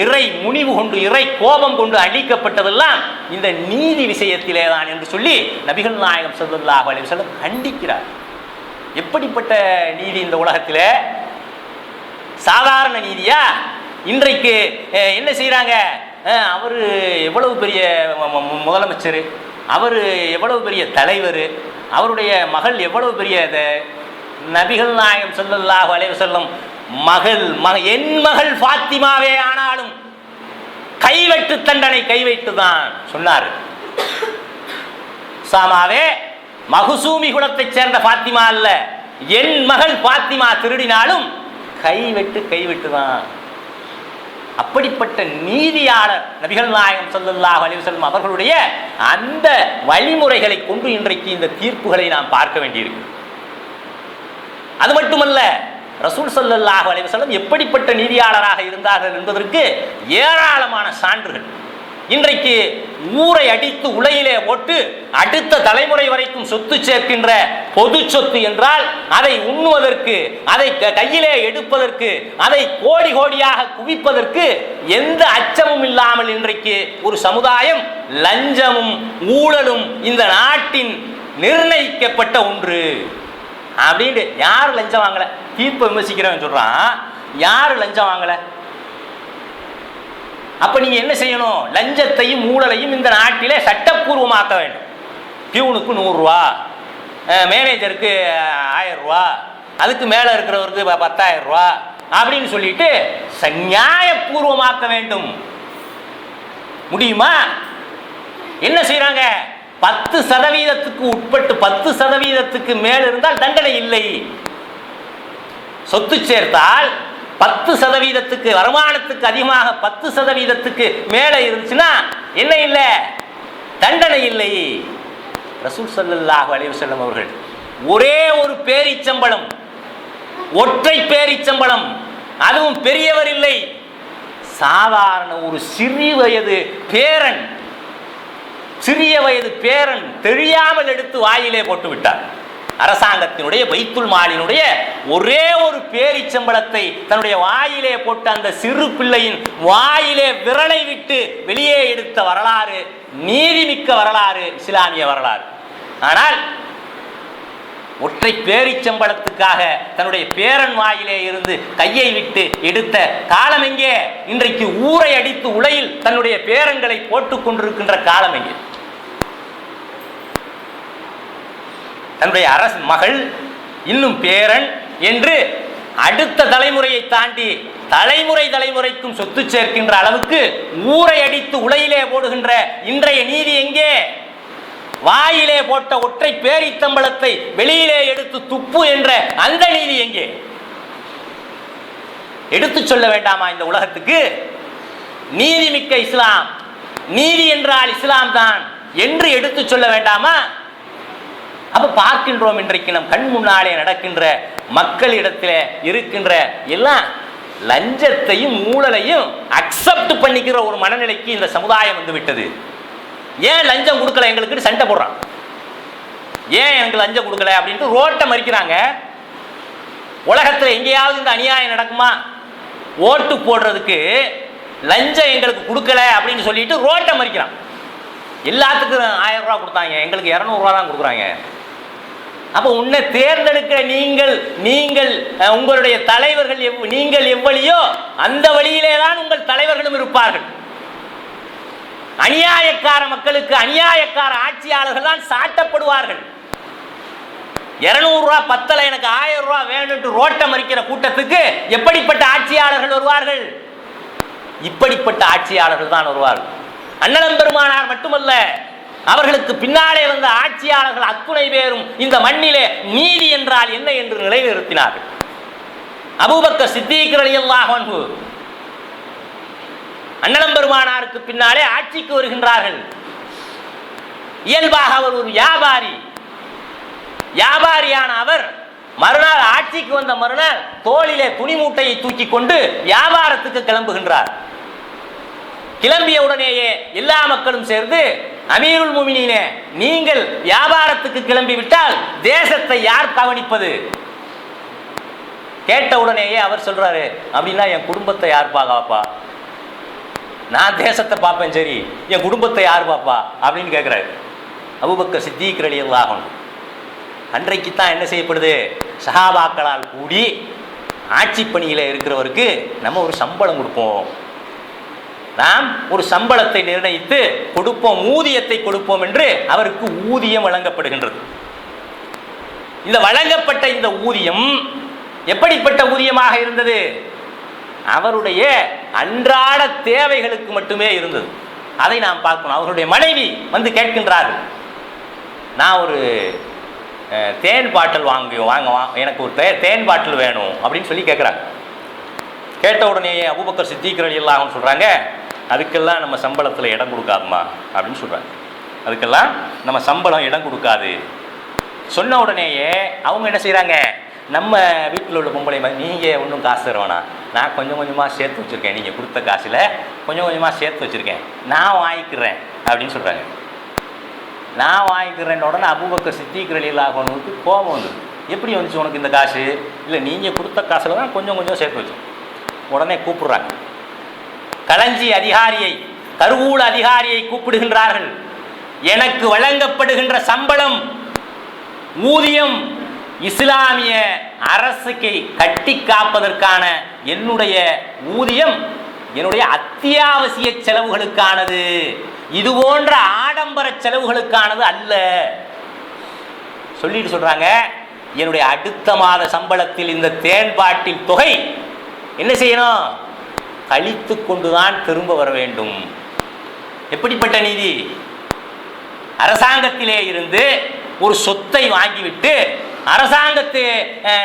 இறை முனிவு கொண்டு, இறை கோபம் கொண்டு அழிக்கப்பட்டதெல்லாம் இந்த நீதி விஷயத்திலே தான் என்று சொல்லி நபிகள் நாயகம் ஸல்லல்லாஹு அலைஹி வஸல்லம் கண்டிக்கிறார். எப்படிப்பட்ட நீதி இந்த உலகத்தில்? சாதாரண நீதியா? இன்றைக்கு என்ன செய்கிறாங்க? அவர் எவ்வளவு பெரிய முதலமைச்சர், அவர் எவ்வளவு பெரிய தலைவர், அவருடைய மகள் எவ்வளவு பெரிய நபிகள் நாயகம் ஸல்லல்லாஹு அலைஹி வஸல்லம் என் மகள் ஃபாத்திமாவே ஆனாலும் கைவெட்டு தண்டனை கைவைட்டு தான் சொன்னார். சாமாவே மகுசூமி குலத்தை சேர்ந்த ஃபாத்திமா அல்ல, என் மகள் ஃபாத்திமா திருடினாலும் கைவிட்டு தான். அப்படிப்பட்ட நீதியாளர் நபிகள் நாயகம் ஸல்லல்லாஹு அலைஹி வஸல்லம் அவர்களுடைய அந்த வழிமுறைகளை கொண்டு இன்றைக்கு இந்த தீர்ப்புகளை நாம் பார்க்க வேண்டியிருக்கு. அது மட்டுமல்ல, ரசூல் ஸல்லல்லாஹு அலைஹி வஸல்லம் எப்படிப்பட்ட நீதியாளராக இருந்தார்கள் என்பதற்கு ஏராளமான சான்றுகள். இன்றைக்கு ஊரை அடித்து உலையிலே போட்டு அடுத்த தலைமுறை வரைக்கும் சொத்து சேர்க்கின்ற பொது சொத்து என்றால் அதை உண்ணுவதற்கு, அதை கையிலே எடுப்பதற்கு, அதை கோடி கோடியாக குவிப்பதற்கு எந்த அச்சமும் இல்லாமல் இன்றைக்கு ஒரு சமுதாயம் லஞ்சமும் ஊழலும் இந்த நாட்டின் நிர்ணயிக்கப்பட்ட ஒன்று அப்படின்னு. யார் லஞ்சம் வாங்கல? தீர்ப்பை விமர்சிக்கிறவன் சொல்றான், யார் லஞ்சம் வாங்கல? அப்ப நீங்க என்ன செய்யணும்? லஞ்சத்தையும் ஊழலையும் இந்த நாட்டிலே சட்டப்பூர்வமாக்க வேண்டும். பியூனுக்கு 100 ரூபா, மேனேஜருக்கு 1000 ரூபா, அதுக்கு மேல இருக்கிறவருக்கு 10,000 ரூபா அப்படின்னு சொல்லிட்டு நியாயபூர்வமாக்க வேண்டும். முடியுமா? என்ன செய்யறாங்க? 10% உட்பட்டு 10% மேல் இருந்தால் தண்டனை இல்லை. சொத்து சேர்த்தால் 10% வருமானத்துக்கு அதிகமாக 10% மேலே இருந்துச்சுன்னா என்ன இல்லை? தண்டனை இல்லை. ரசூல் ஸல்லல்லாஹு அலைஹி வஸல்லம் அவர்கள் ஒரே ஒரு பேரிச்சம்பளம், ஒற்றை பேரிச்சம்பளம், அதுவும் பெரியவர் இல்லை, சாதாரண ஒரு சிறிய வயது பேரன் தெரியாமல் எடுத்து வாயிலே போட்டு விட்டார். அரசாங்கத்தினுடைய பைத்துல் மாலினுடைய ஒரே ஒரு பேரிச்சம்பளத்தை தன்னுடைய வாயிலே போட்டு அந்த சிறு பிள்ளையின் வாயிலே விரலை விட்டு வெளியே எடுத்த வரலாறு நீதிமிக்க வரலாறு, இஸ்லாமிய வரலாறு. ஆனால் ஒற்றை பேரிச்சம்பளத்துக்காக தன்னுடைய பேரன் வாயிலே இருந்து கையை விட்டு எடுத்த காலம் எங்கே? இன்றைக்கு ஊரை அடித்து உலையில் தன்னுடைய பேரன்களை போட்டுக் கொண்டிருக்கின்ற காலம் எங்கே? தன்னுடைய அரசு மகள் இன்னும் பேரன் என்று அடுத்த தலைமுறையை தாண்டி தலைமுறைக்கும் சொத்து சேர்க்கின்ற அளவுக்கு ஊரை அடித்து உலையிலே போடுகின்ற இன்றைய நீதி எங்கே? வாயிலே போட்ட ஒற்றை பேரித்தம்பளத்தை வெளியிலே எடுத்து துப்பு என்ற அந்த நீதி எங்கே? எடுத்து சொல்ல வேண்டாமா இந்த உலகத்துக்கு? நீதிமிக்க இஸ்லாம், நீதி என்றால் இஸ்லாம் தான் என்று எடுத்து சொல்ல வேண்டாமா? அப்ப பார்க்கின்றோம், இன்றைக்கு நம் கண் முன்னாலே நடக்கின்ற மக்களிடத்தில் இருக்கின்ற எல்லாம் லஞ்சத்தையும் ஊழலையும் அக்செப்ட் பண்ணிக்கிற ஒரு மனநிலைக்கு இந்த சமுதாயம் வந்து விட்டது. ஏன் லஞ்சம் கொடுக்கல எங்களுக்கு சண்டை போடுறான், ஏன் எனக்கு லஞ்சம் கொடுக்கல அப்படின்ட்டு ரோட்டை மறிக்கிறாங்க. உலகத்தில் எங்கேயாவது இந்த அநியாயம் நடக்குமா? ஓட்டு போடுறதுக்கு லஞ்சம் எங்களுக்கு கொடுக்கல அப்படின்னு சொல்லிட்டு ரோட்டை மறிக்கிறான். எல்லாத்துக்கும் 1000 ரூபா கொடுத்தாங்க, எங்களுக்கு 200 ரூபா தான் கொடுக்குறாங்க. அப்போ உன்னை தேர்ந்தெடுக்கிற நீங்கள் உங்களுடைய தலைவர்கள் நீங்கள் எவ்வளியோ அந்த வழியிலே தான் உங்கள் தலைவர்களும் இருப்பார்கள். அநியாயக்கார மக்களுக்கு அநியாயக்கார ஆட்சியாளர்கள் தான் சாட்டப்படுவார்கள். 200 ரூபா பத்தல, எனக்கு 1000 ரூபா வேணும்னு ரோட்டை மறிக்கிற கூட்டத்துக்கு எப்படிப்பட்ட ஆட்சியாளர்கள் வருவார்கள்? இப்படிப்பட்ட ஆட்சியாளர்கள் தான் வருவார்கள். அண்ணலம் பெருமானார் மட்டுமல்ல, அவர்களுக்கு பின்னாலே வந்த ஆட்சியாளர்கள் அத்துணை பேரும் இந்த மண்ணிலே நீதி என்றால் என்ன என்று நிலைநிறுத்தினார்கள். அபூபக்கர் சித்தீக் ரலியல்லாஹு அன்ஹு அண்ணலம் பெருமானாருக்கு பின்னாலே ஆட்சிக்கு வருகின்றார்கள். இயல்பாக அவர் ஒரு வியாபாரியான அவர் மறுநாள் ஆட்சிக்கு வந்த மறுநாள் தோளிலே துணி மூட்டையை தூக்கி கொண்டு வியாபாரத்துக்கு கிளம்புகின்றார். கிளம்பிய உடனேயே எல்லா மக்களும் சேர்ந்து, அமீருல் முஃமினீனே, நீங்கள் வியாபாரத்துக்கு கிளம்பி விட்டால் தேசத்தை யார் கவனிப்பது? கேட்ட உடனேயே அவர் சொல்றாரு, அப்படின்னா என் குடும்பத்தை யார் பாப்பா? நான் தேசத்தை பார்ப்பேன், சரி, என் குடும்பத்தை யார் பாப்பா அப்படின்னு கேட்கிறாரு. அபூபக்கர் சித்தீக் ரலியல்லாஹு அன்ஹு. அன்றைக்கு தான் என்ன செய்யப்படுது, சஹாபாக்களால் கூடி ஆட்சி பணியில் இருக்கிறவருக்கு நம்ம ஒரு சம்பளம் கொடுப்போம், நாம் ஒரு சம்பளத்தை நிர்ணயித்து கொடுப்போம், ஊதியத்தை கொடுப்போம் என்று அவருக்கு ஊதியம் வழங்கப்படுகின்றது. இந்த வழங்கப்பட்ட இந்த ஊதியம் எப்படிப்பட்ட ஊதியமாக இருந்தது? அவருடைய அன்றாட தேவைகளுக்கு மட்டுமே இருந்தது. அதை நாம் பார்க்கணும். அவருடைய மனைவி வந்து கேட்கின்றார்கள், நான் ஒரு தேன் பாட்டில் எனக்கு ஒரு தேன் பாட்டில் வேணும் அப்படின்னு சொல்லி கேட்குறாங்க. கேட்ட உடனே அபூபக்கர் சித்தீக் ரலியல்லாஹு அன்ஹு சொல்கிறாங்க, அதுக்கெல்லாம் நம்ம சம்பளத்தில் இடம் கொடுக்காதுமா அப்படின்னு சொல்கிறாங்க. அதுக்கெல்லாம் நம்ம சம்பளம் இடம் கொடுக்காது. சொன்ன உடனேயே அவங்க என்ன செய்கிறாங்க, நம்ம வீட்டில் உள்ள பொம்பளை மாதிரி நீங்கள் ஒன்றும் காசு தருவேனா, நான் கொஞ்சம் கொஞ்சமாக சேர்த்து வச்சுருக்கேன், நீங்கள் கொடுத்த காசில் கொஞ்சம் கொஞ்சமாக சேர்த்து வச்சுருக்கேன், நான் வாங்கிக்கிறேன் அப்படின்னு சொல்கிறாங்க. நான் வாங்கிக்கிறேன் உடனே அபூபக்கர் சித்தீக் ரலியல்லாஹு அன்ஹுவுக்கு கோபம் வந்தது. எப்படி வந்துச்சு உனக்கு இந்த காசு? இல்லை, நீங்கள் கொடுத்த காசில் தான் கொஞ்சம் கொஞ்சம் சேர்த்து வச்சோம். உடனே கூப்பிடுறாங்க களஞ்சி அதிகாரியை, கருவூல அதிகாரியை கூப்பிடுகின்றார்கள். எனக்கு வழங்கப்படுகின்ற சம்பளம், ஊதியம் இஸ்லாமிய அரசுக்கு கட்டி காப்பதற்கான என்னுடைய ஊதியம் என்னுடைய அத்தியாவசிய செலவுகளுக்கானது, இது போன்ற ஆடம்பர செலவுகளுக்கானது அல்ல சொல்லிட்டு சொல்றாங்க. என்னுடைய அடுத்த மாத சம்பளத்தில் இந்த தேன் பாட்டில் தொகை என்ன செய்யணும், கழித்து கொண்டுதான் திரும்ப வர வேண்டும். எப்படிப்பட்ட நீதி? அரசாங்கத்திலே இருந்து ஒரு சொத்தை வாங்கிவிட்டு, அரசாங்கத்து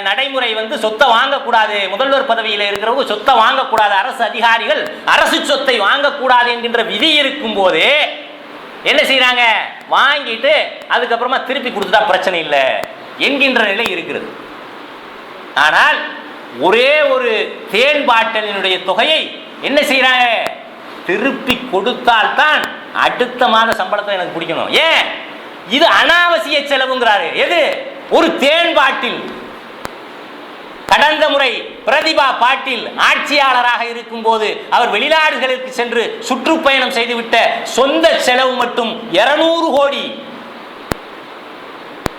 நடைமுறை வந்து சொத்தை வாங்கக்கூடாது, முதல்வர் பதவியில் இருக்கிறவங்க சொத்தை வாங்கக்கூடாது, அரசு அதிகாரிகள் அரசு சொத்தை வாங்கக்கூடாது என்கின்ற விதி இருக்கும் போதே என்ன செய்யறாங்க, வாங்கிட்டு அதுக்கப்புறமா திருப்பி கொடுத்துட்டா பிரச்சனை இல்லை என்கின்ற நிலை இருக்கிறது. ஆனால் ஒரே ஒரு தேன் பாட்டிலினுடைய தொகையை என்ன செய்யறாங்க, திருப்பி கொடுத்தால்தான் அடுத்த மாத சம்பளத்தை எனக்கு பிடிக்கணும். ஏன்? இது அனாவசிய செலவுங்கிறாரு. எது? ஒரு தேன் பாட்டில். கடந்த முறை பிரதிபா பாட்டில் ஆட்சியாளராக இருக்கும் போது அவர் வெளிநாடுகளுக்கு சென்று சுற்றுப்பயணம் செய்துவிட்ட சொந்த செலவு மட்டும் 200 கோடி.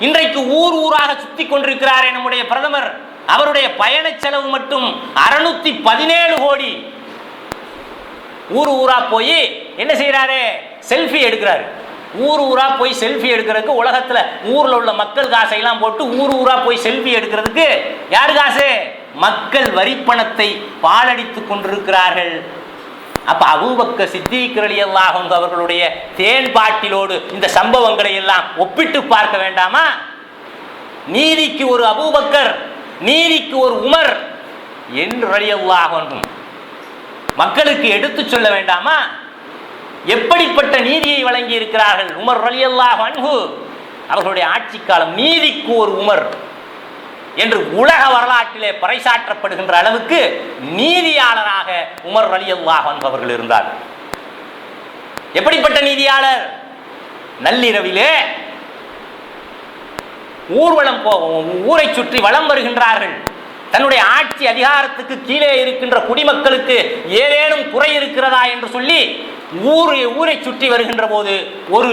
இன்றைக்கு ஊர் ஊராக சுத்தி கொண்டிருக்கிறாரே நம்முடைய பிரதமர், அவருடைய பயண செலவு மட்டும் 617 கோடி. ஊர் ஊரா போய் என்ன செய்யறாரு, செல்ஃபி எடுக்கிறாரு. ஊர் ஊரா போய் செல்ஃபி எடுக்கிறதுக்கு உலகத்துல ஊர்ல உள்ள மக்கள் காசையெல்லாம் போட்டு ஊர் ஊரா போய் செல்ஃபி எடுக்கிறதுக்கு யாரு காசு? மக்கள் வரிப்பணத்தை பாலடித்துக் கொண்டிருக்கிறார்கள். அப்ப அபூபக்கர் சித்தீக் ரலியல்லாஹு அன்ஹு அவர்களுடைய தேன் பாட்டிலோடு இந்த சம்பவங்களை எல்லாம் ஒப்பிட்டு பார்க்க வேண்டாமா? நீதிக்கு ஒரு அபூபக்கர், நீதிக்கு ஒரு உமர் என்று ரலியல்லாஹு அன்ஹு மக்களுக்கு எடுத்து சொல்ல வேண்டாமா? எப்படிப்பட்ட நீதியை வழங்கி இருக்கிறார்கள் உமர் ரலியல்லாஹு அன்ஹு. அவர்களுடைய ஆட்சி காலம் நீதிக்கு ஒரு உமர் என்று உலக வரலாற்றிலே பறைசாற்றப்படுகின்ற அளவுக்கு நீதியாளராக உமர் ரலியல்லாஹு அன்ஹு அவர்கள் இருந்தார். எப்படிப்பட்ட நீதியாளர்? நள்ளிரவிலே ஊர்வலம் ஊரை சுற்றி வலம் வருகின்றார்கள். தன்னுடைய ஆட்சி அதிகாரத்துக்கு கீழே இருக்கின்ற குடிமக்களுக்கு ஏதேனும் குறை இருக்கிறதா என்று சொல்லி ஊரை சுற்றி வருகின்ற போது ஒரு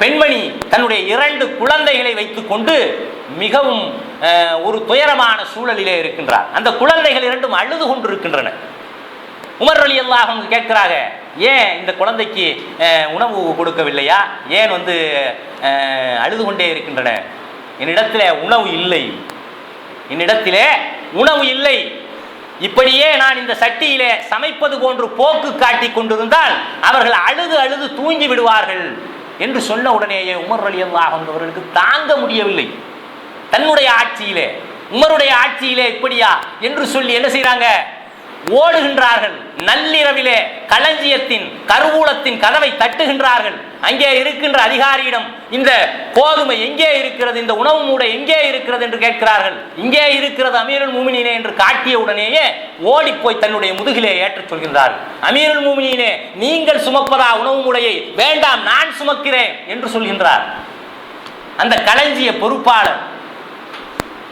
பெண்மணி தன்னுடைய 2 குழந்தைகளை வைத்துக் கொண்டு மிகவும் ஒரு துயரமான சூழலிலே இருக்கின்றார். அந்த குழந்தைகள் 2 அழுது கொண்டு இருக்கின்றன. உமர் ரலியல்லாஹு அன்ஹு கேட்கிறாங்க, ஏன் இந்த குழந்தைக்கு உணவு கொடுக்கவில்லையா? ஏன் வந்து அழுது கொண்டே இருக்கின்றன? என்னிடத்திலே உணவு இல்லை, என்னிடத்திலே உணவு இல்லை. இப்படியே நான் இந்த சட்டியிலே சமைப்பது போன்று போக்கு காட்டி கொண்டிருந்தால் அவர்கள் அழுது அழுது தூங்கி விடுவார்கள் என்று சொன்ன உடனேயே உமர் ரலியல்லாஹு அன்ஹு அவர்களுக்கு தாங்க முடியவில்லை. தன்னுடைய ஆட்சியிலே, உமருடைய ஆட்சியிலே இப்படியா என்று சொல்லி என்ன செய்யறாங்க, ஓடுகின்றார்கள். நள்ளிரவிலே களஞ்சியத்தின் கருவூலத்தின் கதவை தட்டுகின்றார்கள். அங்கே இருக்கின்ற அதிகாரியிடம் இந்த கோதுமை எங்கே இருக்கிறது, இந்த உணவு மூடை எங்கே இருக்கிறது என்று கேட்கிறார்கள். இங்கே இருக்கிறது அமீருல் முஃமினீனே என்று காட்டிய உடனேயே ஓடி போய் தன்னுடைய முதுகிலே ஏற்றச் சொல்கின்றார்கள். அமீருல் முஃமினீனே, நீங்கள் சுமப்பதா உணவு மூடையை? வேண்டாம், நான் சுமக்கிறேன் என்று சொல்கின்றார். அந்த களஞ்சிய பொறுப்பாளர்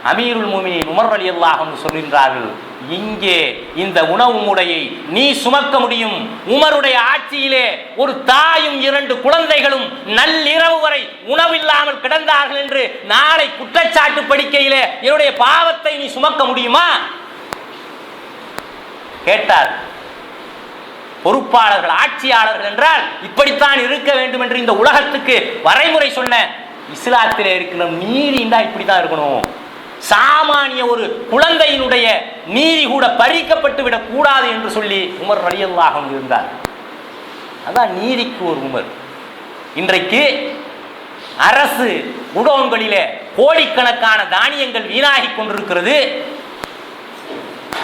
அமீருல் முஃமினீன் உமர் ரலியல்லாஹு அன்ஹு சொல்கின்றார்கள், இங்கே இந்த உணவு மூடையை நீ சுமக்க முடியும். உமருடைய ஆட்சியிலே ஒரு தாயும் 2 குழந்தைகளும் நள்ளிரவு வரை உணவில்லாமல் கிடந்தார்கள் என்று நாளை குற்றச்சாட்டு படிக்கையிலே என்னுடைய பாவத்தை நீ சுமக்க முடியுமா கேட்டார். பொறுப்பாளர்கள், ஆட்சியாளர்கள் என்றால் இப்படித்தான் இருக்க வேண்டும் என்று இந்த உலகத்துக்கு வரைமுறை சொன்ன இஸ்லாத்திலே இருக்கிற நீதி இப்படித்தான் இருக்கணும். சாமானிய ஒரு குழந்தையினுடைய நீதி கூட பறிக்கப்பட்டு விடக் கூடாது என்று சொல்லி உமர் ரலியல்லாஹு அன்ஹு இருந்தார். அதான் நீதிக்கு ஒரு உமர். இன்றைக்கு அரசு குடோன்களிலே கோடிக்கணக்கான தானியங்கள் வீணாகி கொண்டிருக்கிறது.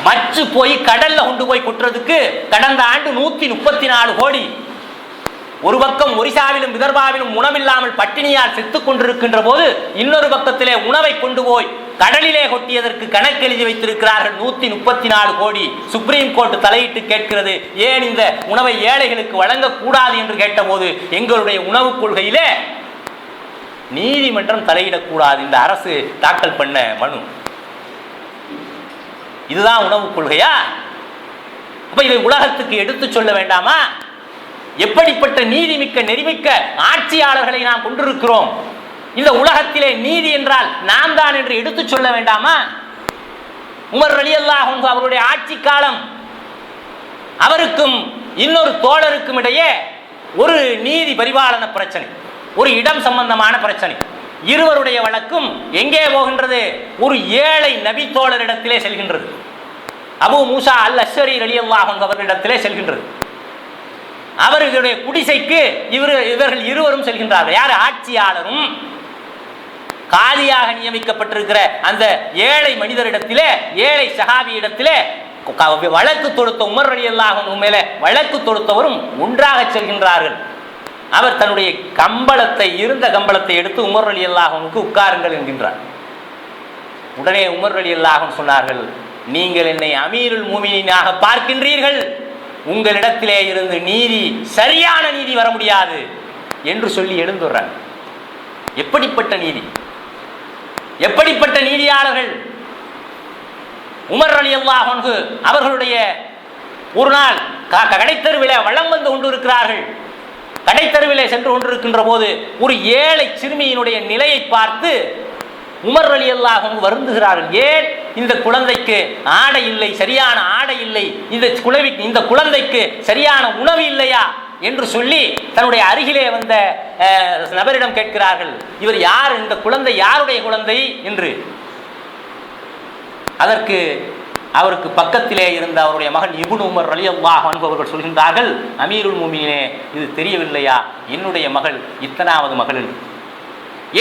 மச்சு போய் கடல்ல கொண்டு போய் கொட்டுறதுக்கு கடந்த ஆண்டு 134 கோடி. ஒரு பக்கம் ஒரிசாவிலும் விதர்பாவிலும் உணவில்லாமல் பட்டினியால் செத்துக் கொண்டிருக்கின்ற போது இன்னொரு பக்கத்திலே உணவை கொண்டு போய் கடலிலே கொட்டியதற்கு கணக்கு எழுதி வைத்திருக்கிறார்கள் 134 கோடி. சுப்ரீம் கோர்ட் தலையிட்டு கேட்கிறது, ஏன் இந்த உணவை ஏழைகளுக்கு வழங்கக்கூடாது என்று கேட்டபோது எங்களுடைய உணவு கொள்கையிலே நீதிமன்றம் தலையிடக்கூடாது, இந்த அரசு தாக்கல் பண்ண மனு. இதுதான் உணவு கொள்கையா? அப்ப இதை உலகத்துக்கு எடுத்து சொல்ல வேண்டாமா? எப்படிப்பட்ட நீதிமிக்க நெறிமிக்க ஆட்சியாளர்களை நாம் கொண்டிருக்கிறோம். இந்த உலகத்திலே நீதி என்றால் நாம் தான் என்று எடுத்து சொல்ல வேண்டாமா? உமர் ரலியல்லாஹு அன்ஹு அவருடைய ஆட்சி காலம், அவருக்கும் இன்னொரு தோழருக்கும் இடையே ஒரு நீதி பரிபாலன பிரச்சனை, ஒரு இடம் சம்பந்தமான பிரச்சனை. இருவருடைய வழக்கும் எங்கே போகின்றது? ஒரு ஏழை நபி தோழரிடத்திலே செல்கின்றது. அபு மூசா அல் அஷ்அரி ரலியல்லாஹு அன்ஹு அவர்களிடத்திலே செல்கின்றது. அவர்களுடைய குடிசைக்கு இவர்கள் இருவரும் செல்கின்றார்கள். யார்? ஆட்சியாளரும் காலியாக நியமிக்கப்பட்டிருக்கிற அந்த ஏழை மனிதரிடத்திலே, ஏழை சஹாபியிடத்திலே வழக்கு தொடுத்த உமர் ரலியல்லாஹு அன்ஹு மேலே வழக்கு தொடுத்தவரும் ஒன்றாக செல்கின்றார்கள். அவர் தன்னுடைய கம்பளத்தை, இருந்த கம்பளத்தை எடுத்து உமர் ரலியல்லாஹு அன்ஹுக்கு உட்காருங்கள் என்கின்றார். உடனே உமர் ரலியல்லாஹு அன்ஹு சொன்னார்கள், நீங்கள் என்னை அமீருல் முஃமினீனாக பார்க்கின்றீர்கள், உங்களிடத்திலே இருந்து நீதி, சரியான நீதி வர முடியாது என்று சொல்லி எழுந்துறாங்க. எப்படிப்பட்ட நீதி, எப்படிப்பட்ட நீதியாளர்கள்! உமர் ரலியல்லாஹு அன்ஹு அவர்களுடைய ஒரு நாள் கடைத்தெருவிலே வலம் வந்து கொண்டிருக்கிறார்கள். கடைத்தெருவிலே சென்று கொண்டிருக்கின்ற போது ஒரு ஏழை சிறுமியினுடைய நிலையை பார்த்து உமர் ரலியல்லாஹு அன்ஹு வருந்துகிறார்கள். ஏன் இந்த குழந்தைக்கு ஆடை இல்லை, சரியான ஆடை இல்லை, இந்த குழந்தைக்கு சரியான உணவு இல்லையா என்று சொல்லி தன்னுடைய அருகிலே வந்த நபரிடம் கேட்கிறார்கள், இவர் யார், இந்த குழந்தை யாருடைய குழந்தை என்று. அதற்கு அவருக்கு பக்கத்திலே இருந்த அவருடைய மகன் இப்னு உமர் ரலியல்லாஹு அன்ஹு அவர்கள் சொல்கின்றார்கள், அமீருல் முஃமினீனே, இது தெரியவில்லையா, என்னுடைய மகள் இத்தனாவது மகள்.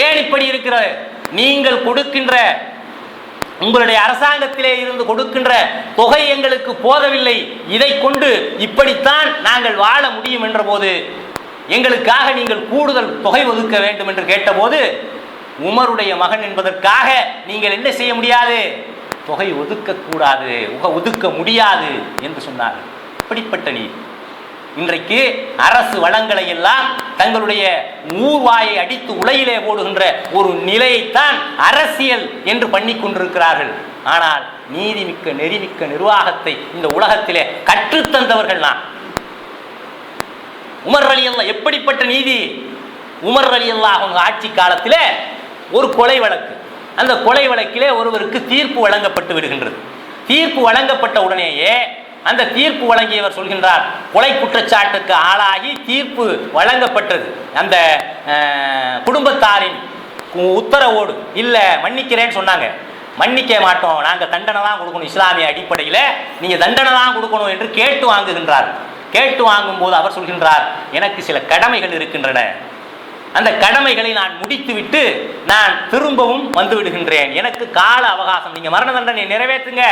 ஏன் இப்படி இருக்கிறது? நீங்கள் கொடுக்கின்ற, உங்களுடைய அரசாங்கத்திலே இருந்து கொடுக்கின்ற தொகை எங்களுக்கு போதவில்லை, இதை கொண்டு இப்படித்தான் நாங்கள் வாழ முடியும் என்ற போது எங்களுக்காக நீங்கள் கூடுதல் தொகை ஒதுக்க வேண்டும் என்று கேட்டபோது, உமருடைய மகன் என்பதற்காக நீங்கள் என்ன செய்ய முடியாது, தொகை ஒதுக்கக்கூடாது, ஒதுக்க முடியாது என்று சொன்னார்கள். இப்படிப்பட்ட நீதி. இன்றைக்கு அரசு வளங்களை எல்லாம் தங்களுடைய ஊர்வாயை அடித்து உலையிலே போடுகின்ற ஒரு நிலையைத்தான் அரசியல் என்று பண்ணி கொண்டிருக்கிறார்கள். ஆனால் நீதிமிக்க நெறிமிக்க நிர்வாகத்தை இந்த உலகத்திலே கற்றுத்தந்தவர்கள் நான். உமர் ரலியல்லாஹு, எப்படிப்பட்ட நீதி! உமர் ரலியல்லாஹு ஆட்சி காலத்திலே ஒரு கொலை வழக்கு, அந்த கொலை வழக்கிலே ஒருவருக்கு தீர்ப்பு வழங்கப்பட்டு விடுகின்றது. தீர்ப்பு வழங்கப்பட்ட உடனேயே அந்த தீர்ப்பு வழங்கியவர் சொல்கின்றார், கொலை குற்றச்சாட்டுக்கு ஆளாகி தீர்ப்பு வழங்கப்பட்டது, அந்த குடும்பத்தாரின் உத்தரவோடு இல்லை மன்னிக்கிறேன்னு சொன்னாங்க. மன்னிக்க மாட்டோம், நாங்கள் தண்டனை தான் கொடுக்கணும், இஸ்லாமிய அடிப்படையில் நீங்கள் தண்டனை தான் கொடுக்கணும் என்று கேட்டு வாங்குகின்றார். கேட்டு வாங்கும்போது அவர் சொல்கின்றார், எனக்கு சில கடமைகள் இருக்கின்றன, அந்த கடமைகளை நான் முடித்துவிட்டு நான் திரும்பவும் வந்து விடுகின்றேன், எனக்கு கால அவகாசம், நீங்கள் மரண தண்டனை நிறைவேற்றுங்க,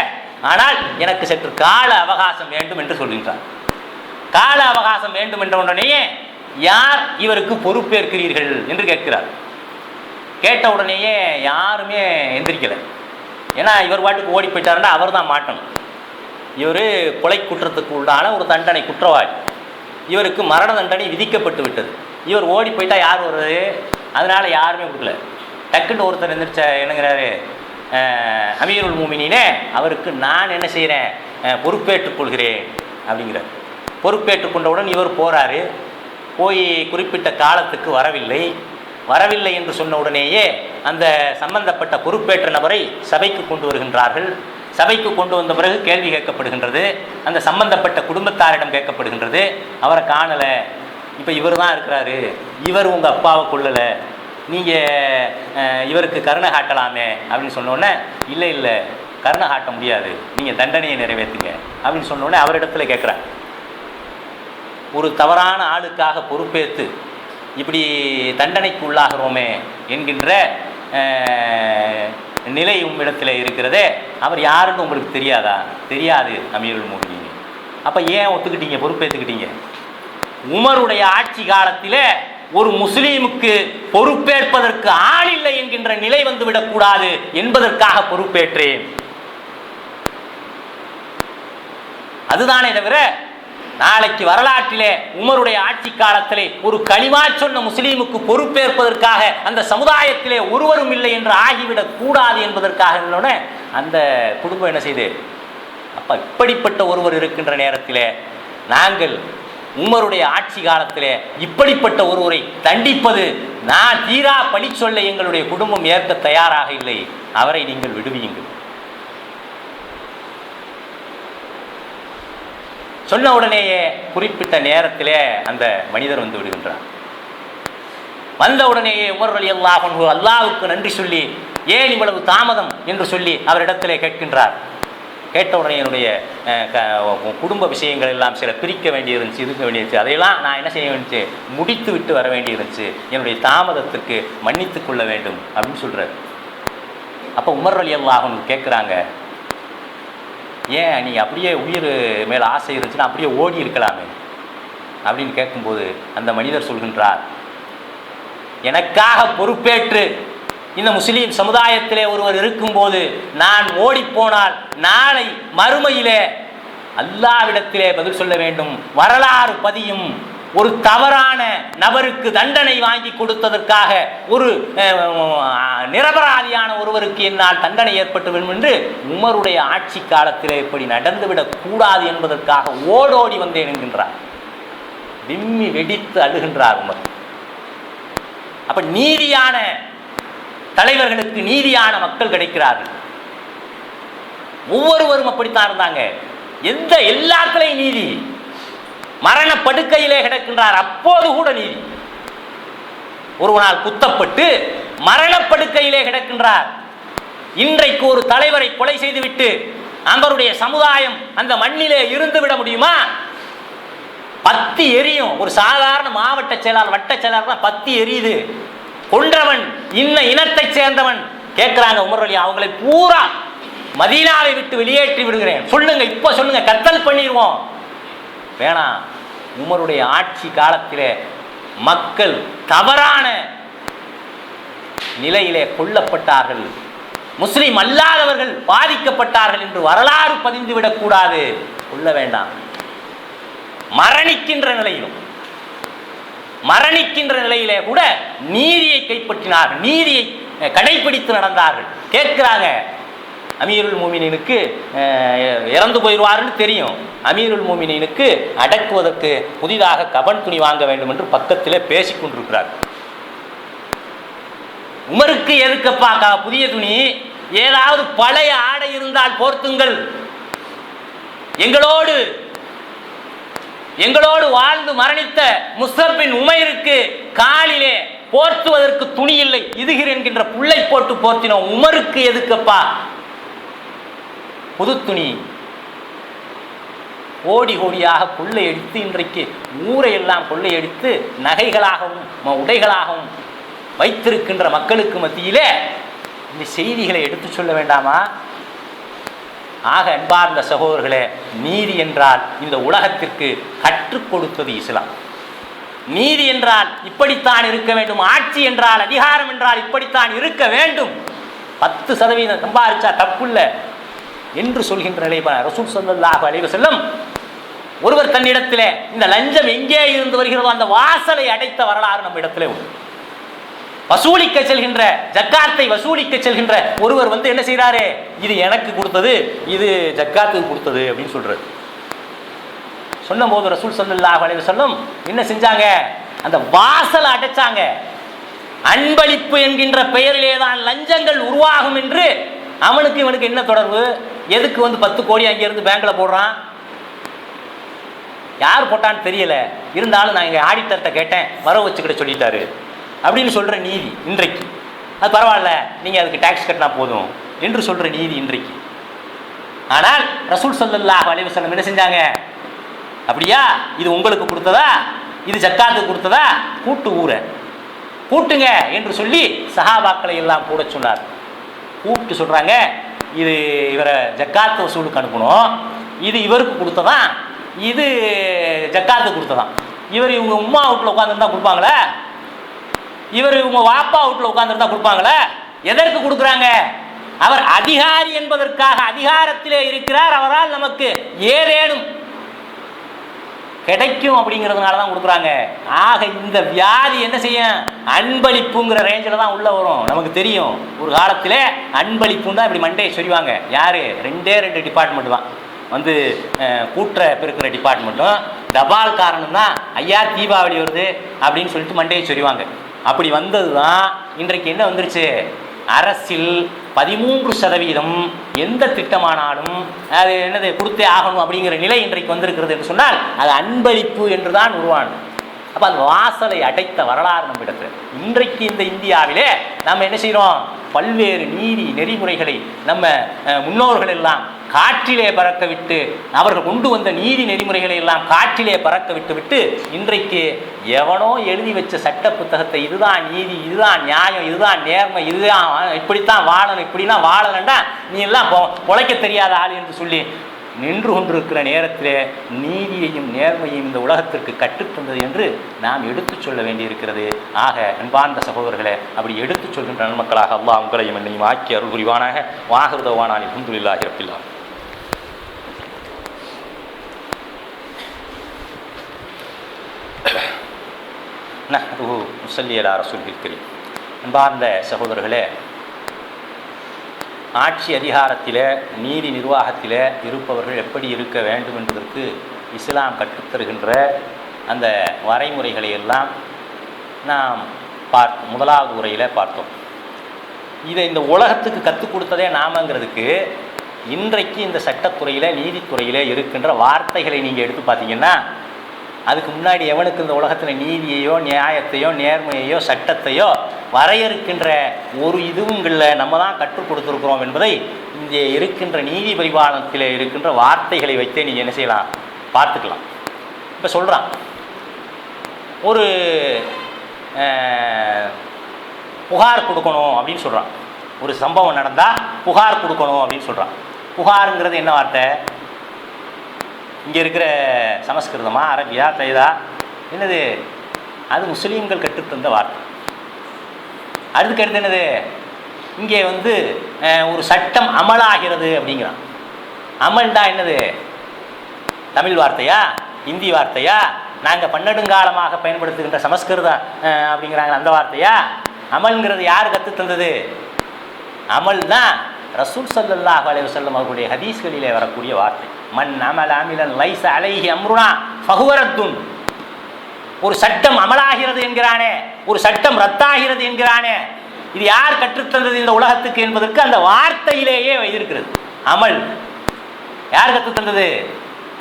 ஆனால் எனக்கு சற்று கால அவகாசம் வேண்டும் என்று சொல்கின்றார். கால அவகாசம் வேண்டும் என்ற உடனேயே யார் இவருக்கு பொறுப்பேற்கிறீர்கள் என்று கேட்கிறார். கேட்ட உடனேயே யாருமே எந்திரிக்கலை. ஏன்னா இவர் பாட்டுக்கு ஓடி போயிட்டாருன்னா அவர் தான் மாட்டணும். இவர் கொலை குற்றத்துக்கு உள்ளான ஒரு தண்டனை குற்றவாளி. இவருக்கு மரண தண்டனை விதிக்கப்பட்டு விட்டது. இவர் ஓடி போயிட்டா யார் வருது? அதனால யாருமே கொடுக்கல. டக்குன்னு ஒருத்தர் எந்திரிச்ச என்னங்கிறாரு, அமீருல் மூமினீனே, அவருக்கு நான் என்ன செய்கிறேன், பொறுப்பேற்றுக் கொள்கிறேன் அப்படிங்கிறார். பொறுப்பேற்றுக்கொண்டவுடன் இவர் போகிறாரு. போய் குறிப்பிட்ட காலத்துக்கு வரவில்லை என்று சொன்ன உடனேயே அந்த சம்பந்தப்பட்ட பொறுப்பேற்ற நபரை சபைக்கு கொண்டு வருகின்றார்கள். சபைக்கு கொண்டு வந்த பிறகு கேள்வி கேட்கப்படுகின்றது. அந்த சம்பந்தப்பட்ட குடும்பத்தாரிடம் கேட்கப்படுகின்றது, அவரை காணலை, இப்போ இவர் தான் இருக்கிறாரு, இவர் உங்கள் அப்பாவை கொள்ளலை, நீங்கள் இவருக்கு கருணை காட்டலாமே அப்படின்னு சொன்னோடனே, இல்லை கருணை காட்ட முடியாது, நீங்கள் தண்டனையை நிறைவேற்றுங்க அப்படின்னு சொன்னோடனே அவரிடத்துல கேட்குறாங்க. ஒரு தவறான ஆளுக்காக பொறுப்பேற்று இப்படி தண்டனைக்கு உள்ளாகிறோமே என்கின்ற நிலை உம்மிடத்தில் இருக்கிறதே, அவர் யாருன்னு உங்களுக்கு தெரியாதா? தெரியாது அமீருல் மூமினீன். அப்போ ஏன் ஒத்துக்கிட்டீங்க, பொறுப்பேற்றுக்கிட்டீங்க? உமருடைய ஆட்சி காலத்தில் ஒரு முஸ்லீமுக்கு பொறுப்பேற்பதற்கு ஆள் இல்லை என்கின்ற நிலை வந்துவிடக்கூடாது என்பதற்காக பொறுப்பேற்றேன். அதுதானே தவிர நாளைக்கு வரலாற்றிலே உமருடைய ஆட்சி காலத்திலே ஒரு களிமா சொன்ன முஸ்லீமுக்கு பொறுப்பேற்பதற்காக அந்த சமுதாயத்திலே ஒருவரும் இல்லை என்று ஆகிவிடக் கூடாது என்பதற்காக அந்த குடும்பம் என்ன செய்து, அப்ப இப்படிப்பட்ட ஒருவர் இருக்கின்ற நேரத்திலே நாங்கள் உமருடைய ஆட்சி காலத்திலே இப்படிப்பட்ட ஒருவரை தண்டிப்பது நான் தீரா பழி சொல்ல எங்களுடைய குடும்பம் ஏற்க தயாராக இல்லை, அவரை நீங்கள் விடுவியுங்கள். சொன்ன உடனேயே குறிப்பிட்ட நேரத்திலே அந்த மனிதர் வந்து விடுகின்றார். வந்த உடனேயே உமர் ரலியல்லாஹு அன்ஹு அல்லாஹ்வுக்கு நன்றி சொல்லி ஏன் இவ்வளவு தாமதம் என்று சொல்லி அவரிடத்திலே கேட்கின்றார். கேட்ட உடனே என்னுடைய குடும்ப விஷயங்கள் எல்லாம் சில பிரிக்க வேண்டியிருந்துச்சு, இருக்க வேண்டியிருந்துச்சு, அதையெல்லாம் நான் என்ன செய்ய வேண்டிச்சு, முடித்து விட்டு வர வேண்டியிருந்துச்சு, என்னுடைய தாமதத்திற்கு மன்னித்து கொள்ள வேண்டும் அப்படின்னு சொல்கிறார். அப்போ உமர் ரலியல்லாஹு அன்ஹு கேட்குறாங்க, ஏன் நீ அப்படியே உயிர் மேலே ஆசை இருந்துச்சுன்னா அப்படியே ஓடி இருக்கலாமே அப்படின்னு கேட்கும்போது அந்த மனிதர் சொல்கின்றார், எனக்காக பொறுப்பேற்று இந்த முஸ்லீம் சமுதாயத்திலே ஒருவர் இருக்கும்போது நான் ஓடிப்போனால் நாளை மறுமையிலே அல்லாஹ்விடத்திலே பதில் சொல்ல வேண்டும், வரலாறு பதியும். ஒரு தவறான நபருக்கு தண்டனை வாங்கி கொடுத்ததற்காக ஒரு நிரபராதியான ஒருவருக்கு என்னால் தண்டனை ஏற்பட்டு வேண்டும் என்று உமருடைய ஆட்சி காலத்திலே இப்படி நடந்துவிடக் கூடாது என்பதற்காக ஓடோடி வந்தேன் என்கின்றார். விம்மி வெடித்து அழுகின்றார் உமர். அப்ப நீதியான தலைவர்களுக்கு நீதியான மக்கள் கிடைக்கிறார்கள். ஒவ்வொருவரும் அப்படித்தான் இருந்தாங்க. எல்லாத்துலையும் நீதி. மரண படுக்கையிலே கிடக்கின்றார், அப்போது கூட நீதி. ஒருவனால் குத்தப்பட்டு மரணப்படுக்கையிலே கிடக்கின்றார். இன்றைக்கு ஒரு தலைவரை கொலை செய்துவிட்டு அவருடைய சமுதாயம் அந்த மண்ணிலே இருந்து விட முடியுமா? பத்தி எரியும். ஒரு சாதாரண மாவட்ட செயலாளர், வட்ட செயலாளர் பத்தி எரியுது. கொன்றவன் இன்ன இனத்தை சேர்ந்தவன். கேட்கிறாங்க உமர் அலி, அவங்களை பூரா மதீனாவை விட்டு வெளியேற்றி விடுகிறேன், சொல்லுங்க, இப்ப சொல்லுங்க, கத்தல் பண்ணிடுவோம். வேணாம். உமருடைய ஆட்சி காலத்திலே மக்கள் தவறான நிலையிலே கொல்லப்பட்டார்கள், முஸ்லிம் அல்லாதவர்கள் பாதிக்கப்பட்டார்கள் என்று வரலாறு பதிந்துவிடக் கூடாது. கொல்ல வேண்டாம். மரணிக்கின்ற நிலையிலே கூட நீதியை கைப்பற்றினார்கள், நீதியை கடைபிடித்து நடந்தார்கள். கேட்கிறாங்க, அமீருல் மூமினீனுக்கு இறந்து போயிடுவார்னு தெரியும், அமீருல் மூமினீனுக்கு அடக்குவதற்கு புதிதாக கபன் துணி வாங்க வேண்டும் என்று பக்கத்திலே பேசிக் கொண்டிருக்கிறார். உமருக்கு எதுக்கப்பா புதிய துணி? ஏதாவது பழைய ஆடை இருந்தால் போர்த்துங்கள். எங்களோடு வாழ்ந்து மரணித்த முஸ்அப் பின் உமைருக்கு காலிலே போர்த்துவதற்கு துணி இல்லை, இதுகிர் என்கின்ற புள்ளை போட்டு போர்த்தினோம். உமருக்கு எதுக்கப்பா புது துணி? கோடி கோடியாக கொள்ளையடித்து இன்றைக்கு ஊரை எல்லாம் கொள்ளையடித்து நகைகளாகவும் உடைகளாகவும் வைத்திருக்கின்ற மக்களுக்கு மத்தியிலே இந்த செய்திகளை எடுத்து சொல்ல வேண்டாமா? ஆக அன்பார்ந்த சகோதரர்களே, நீதி என்றால் இந்த உலகத்திற்கு கற்றுக் கொடுத்தது இஸ்லாம். நீதி என்றால் இப்படித்தான் இருக்க வேண்டும், ஆட்சி என்றால் அதிகாரம் என்றால் இப்படித்தான் இருக்க வேண்டும், 10% சம்பாதிச்சா தப்பு இல்லை என்று சொல்கின்ற நிலை ரசூல் ஸல்லல்லாஹு அலைஹி வஸல்லம் ஒருவர் தன்னிடத்திலே இந்த லஞ்சம் எங்கே இருந்து வருகிறதோ அந்த வாசலை அடைத்த வரலாறு நம்ம இடத்திலே உண்டு. வசூலிக்க செல்கின்ற, ஜக்காத்தை வசூலிக்க செல்கின்ற ஒருவர் என்ன செய்யறாரு, இது எனக்கு கொடுத்தது, இது ஜக்காத்துக்கு கொடுத்தது அப்படின்னு சொல்றாரு. சொன்ன போது ரசூல் ஸல்லல்லாஹு அலைஹி வஸல்லம் என்ன செஞ்சாங்க, அந்த வாசலை அடைச்சாங்க. அன்பளிப்பு என்கின்ற பெயரிலே தான் லஞ்சங்கள் உருவாகும் என்று அவனுக்கு இவனுக்கு என்ன தொடர்பு? எதுக்கு 10 கோடி அங்கிருந்து பேங்க்ல போடுறான்? யார் போட்டான்னு தெரியல, இருந்தாலும் நான் எங்க ஆடிட்டர்கிட்ட கேட்டேன், வர வச்சுக்கிட்ட சொல்லிட்டாரு அப்படின்னு சொல்ற நீதி இன்றைக்கு. அது பரவாயில்ல, நீங்க அதுக்கு டாக்ஸ் கட்டினா போதும் என்று சொல்ற நீதி இன்றைக்கு. ஆனால் ரசூல் ஸல்லல்லாஹு அலைஹி வஸல்லம் என்ன செஞ்சாங்க, அப்படியா இது உங்களுக்கு கொடுத்ததா, இது ஜக்காத்துக்கு கொடுத்ததா, கூட்டு ஊரை கூட்டுங்க என்று சொல்லி சஹாபாக்களை எல்லாம் கூட சொன்னார். கூப்பிட்டு சொல்றாங்க, இது இவரை ஜக்காத்து வசூலுக்கு அனுப்பணும், இது இவருக்கு கொடுத்ததா, இது ஜக்காத்து கொடுத்ததான். இவர் இவங்க உம்மா வீட்டில் உட்காந்துருந்தா கொடுப்பாங்களே, இவர் இவங்க வாப்பா வீட்டில் உட்காந்துருந்தா கொடுப்பாங்களே, எதற்கு கொடுக்குறாங்க? அவர் அதிகாரி என்பதற்காக அதிகாரத்திலே இருக்கிறார், அவரால் நமக்கு ஏதேனும் கிடைக்கும் அப்படிங்கிறதுனால தான் கொடுக்குறாங்க. ஆக இந்த வியாதி என்ன செய்யும், அன்பளிப்புங்கிற ரேஞ்சில் தான் உள்ள வரும். நமக்கு தெரியும், ஒரு காலத்தில் அன்பளிப்புன்னு தான் இப்படி மண்டையை சொல்லுவாங்க. யாரு? 2 டிபார்ட்மெண்ட் தான், கூட்டுற பெருக்கிற டிபார்ட்மெண்ட்டும் தபால்காரனும் தான். ஐயா தீபாவளி வருது அப்படின்னு சொல்லிட்டு மண்டையை சொல்லுவாங்க. அப்படி வந்தது தான் இன்றைக்கு என்ன வந்துருச்சு, அரசில் 13% எந்த திட்டமானாலும் அது என்னது கொடுத்தே ஆகணும் அப்படிங்கிற நிலை இன்றைக்கு வந்திருக்கிறது என்று சொன்னால் அது அன்பளிப்பு என்று தான் உருவானது. அப்போ அந்த வாசலை அடைத்த வரலாறு நம்ம இடத்துல. இன்றைக்கு இந்த இந்தியாவிலே நம்ம என்ன செய்கிறோம், பல்வேறு நீதி நெறிமுறைகளை நம்ம முன்னோர்கள் எல்லாம் காற்றிலே பறக்க விட்டு, அவர்கள் கொண்டு வந்த நீதி நெறிமுறைகளை எல்லாம் காற்றிலே பறக்க விட்டு இன்றைக்கு எவனோ எழுதி வச்ச சட்ட புத்தகத்தை இதுதான் நீதி, இதுதான் நியாயம், இதுதான் நேர்மை, இதுதான் இப்படித்தான் வாழணும், இப்படின்னா வாழலண்டா நீ எல்லாம் பொழைக்க தெரியாத ஆள் என்று சொல்லி நின்று கொண்டிருக்கிற நேரத்திலே நீதியையும் நேர்மையையும் இந்த உலகத்திற்கு கற்றுத்தந்தது என்று நாம் எடுத்துச் சொல்ல வேண்டியிருக்கிறது. ஆக அன்பார்ந்த சகோதரர்களே, அப்படி எடுத்துச் சொல்கின்ற நன்மக்களாக அல்லாஹ் உங்களையும் என்னையும் ஆக்கி அருள் புரிவானாக. வாஹிருதவானானி அல்ஹம்துலில்லாஹி ரப்பில் ஆலமீன். நஹ்மதுஹு நுஸல்லி அலா ரசூலில் கரீம். அன்பார்ந்த சகோதரர்களே, ஆட்சி அதிகாரத்தில் நீதி நிர்வாகத்தில் இருப்பவர்கள் எப்படி இருக்க வேண்டும் என்பதற்கு இஸ்லாம் கற்றுத்தருகின்ற அந்த வரைமுறைகளை எல்லாம் நாம் முதலாவது உரையில் பார்த்தோம். இதை இந்த உலகத்துக்கு கற்றுக் கொடுத்ததே நாமங்கிறதுக்கு இன்றைக்கு இந்த சட்டத்துறையில் நீதித்துறையில் இருக்கின்ற வார்த்தைகளை நீங்கள் எடுத்து பார்த்தீங்கன்னா, அதுக்கு முன்னாடி எவனுக்கு இந்த உலகத்தில் நீதியையோ நியாயத்தையோ நேர்மையையோ சட்டத்தையோ வரையறுக்கின்ற ஒரு இதுவுங்களில் நம்ம தான் கற்றுக் கொடுத்துருக்குறோம் என்பதை இங்கே இருக்கின்ற நீதி பரிபாலனத்தில் இருக்கின்ற வார்த்தைகளை வைத்தே நீங்கள் என்ன செய்யலாம், பார்த்துக்கலாம். இப்போ சொல்கிறான், ஒரு புகார் கொடுக்கணும் அப்படின்னு சொல்கிறான். ஒரு சம்பவம் நடந்தால் புகார் கொடுக்கணும் அப்படின்னு சொல்கிறான். புகாருங்கிறது என்ன வார்த்தை? இங்கே இருக்கிற சமஸ்கிருதமா அரபியா தைதா என்னது? அது முஸ்லீம்கள் கற்றுத்தந்த வார்த்தை. அதுக்கு அடுத்து என்னது? இங்கே ஒரு சட்டம் அமலாகிறது அப்படிங்கிறான். அமல்தான் என்னது? தமிழ் வார்த்தையா, இந்தி வார்த்தையா, நாங்கள் பன்னெடுங்காலமாக பயன்படுத்துகின்ற சமஸ்கிருதம் அப்படிங்கிறாங்க அந்த வார்த்தையா? அமல்ங்கிறது யார் கற்றுத்தந்தது? அமல்னா ரசூல் ஸல்லல்லாஹு அலைஹி வஸல்லம் அவர்களுடைய ஹதீஸ்களிலே வரக்கூடிய வார்த்தை. மன் அமல் அமிலன் லைஸ அலைஹி அம்ருனா ஃபஹுவ ரத்துன். ஒரு சட்டம் அமலாகிறது என்கிறானே, ஒரு சட்டம் ரத்தாகிறது என்கிறானே, இது யார் கற்றுத்தந்தது இந்த உலகத்துக்கு என்பதற்கு அந்த வார்த்தையிலேயே இருக்கிறது. அமல் யார் கற்றுத்தந்தது?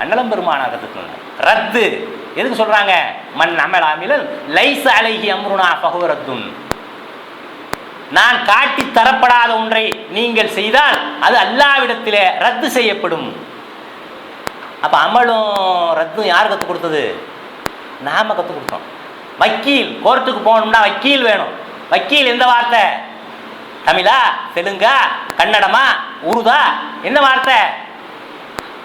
அண்ணலம் பெருமானார் கற்றுத்தந்தார். ரத்து எதுக்கு சொல்றாங்க? மன் அமல் அமிலன் லைஸ அலைஹி அம்ருனா ஃபஹுவ ரத்துன். நான் காட்டி தரப்படாத ஒன்றை நீங்கள் செய்தால் அது அல்லாஹ்விடத்திலே ரத்து செய்யப்படும். அப்ப அமலும் ரத்தும் யார் கற்றுக் கொடுத்தது? நாம கற்றுக் கொடுத்தோம். வக்கீல் கோர்ட்டுக்கு போகணும்னா வக்கீல் வேணும். வக்கீல் எந்த வார்த்தை? தமிழா, தெலுங்கா, கன்னடமா, உருதா? என்ன வார்த்தை?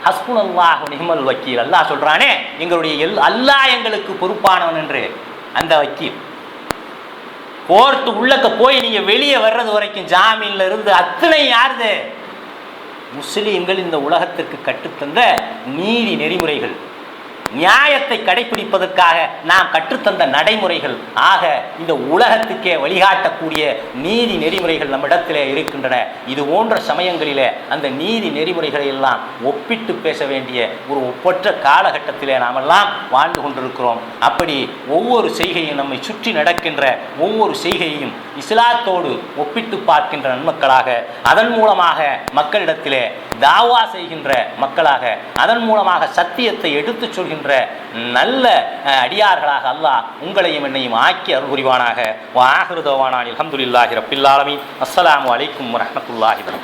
ஹஸ்புனல்லாஹு நிஹ்மல் வக்கீல். அல்லாஹ் சொல்றானே எங்களுடைய அல்லாஹ் எங்களுக்கு பொறுப்பானவன் என்று. அந்த வக்கீல் கோர்ட்டு உள்ளக்க போய் நீங்க வெளியே வர்றது வரைக்கும் ஜாமீன்ல இருந்து அத்தனை யாருது? முஸ்லீம்கள் இந்த உலகத்திற்கு கற்றுத்தந்த நீதி நெறிமுறைகள், நியாயத்தை கடைபிடிப்பதற்காக நாம் கற்றுத்தந்த நடைமுறைகள். ஆக இந்த உலகத்துக்கே வழிகாட்டக்கூடிய நீதி நெறிமுறைகள் நம்மிடத்திலே இருக்கின்றன. இது போன்ற சமயங்களிலே அந்த நீதி நெறிமுறைகளை எல்லாம் ஒப்பிட்டு பேச வேண்டிய ஒரு ஒப்பற்ற காலகட்டத்திலே நாமெல்லாம் வாழ்ந்து கொண்டிருக்கிறோம். அப்படி ஒவ்வொரு செய்கையும், நம்மை சுற்றி நடக்கின்ற ஒவ்வொரு செய்கையையும் இஸ்லாத்தோடு ஒப்பிட்டு பார்க்கின்ற நன்மக்களாக, அதன் மூலமாக மக்களிடத்திலே தாவா செய்கின்ற மக்களாக, அதன் மூலமாக சத்தியத்தை எடுத்துச் சொல்கின்ற நல்ல அடியார்களாக அல்லாஹ் உங்களையும் என்னையும் ஆக்கி அருள் புரிவானாக. வ ஆகிரு தஅவானா அல்ஹம்துலில்லாஹி ரப்பில் ஆலமீன். அஸ்ஸலாமு அலைக்கும் வரஹ்மத்துல்லாஹி வபரகாத்துஹு.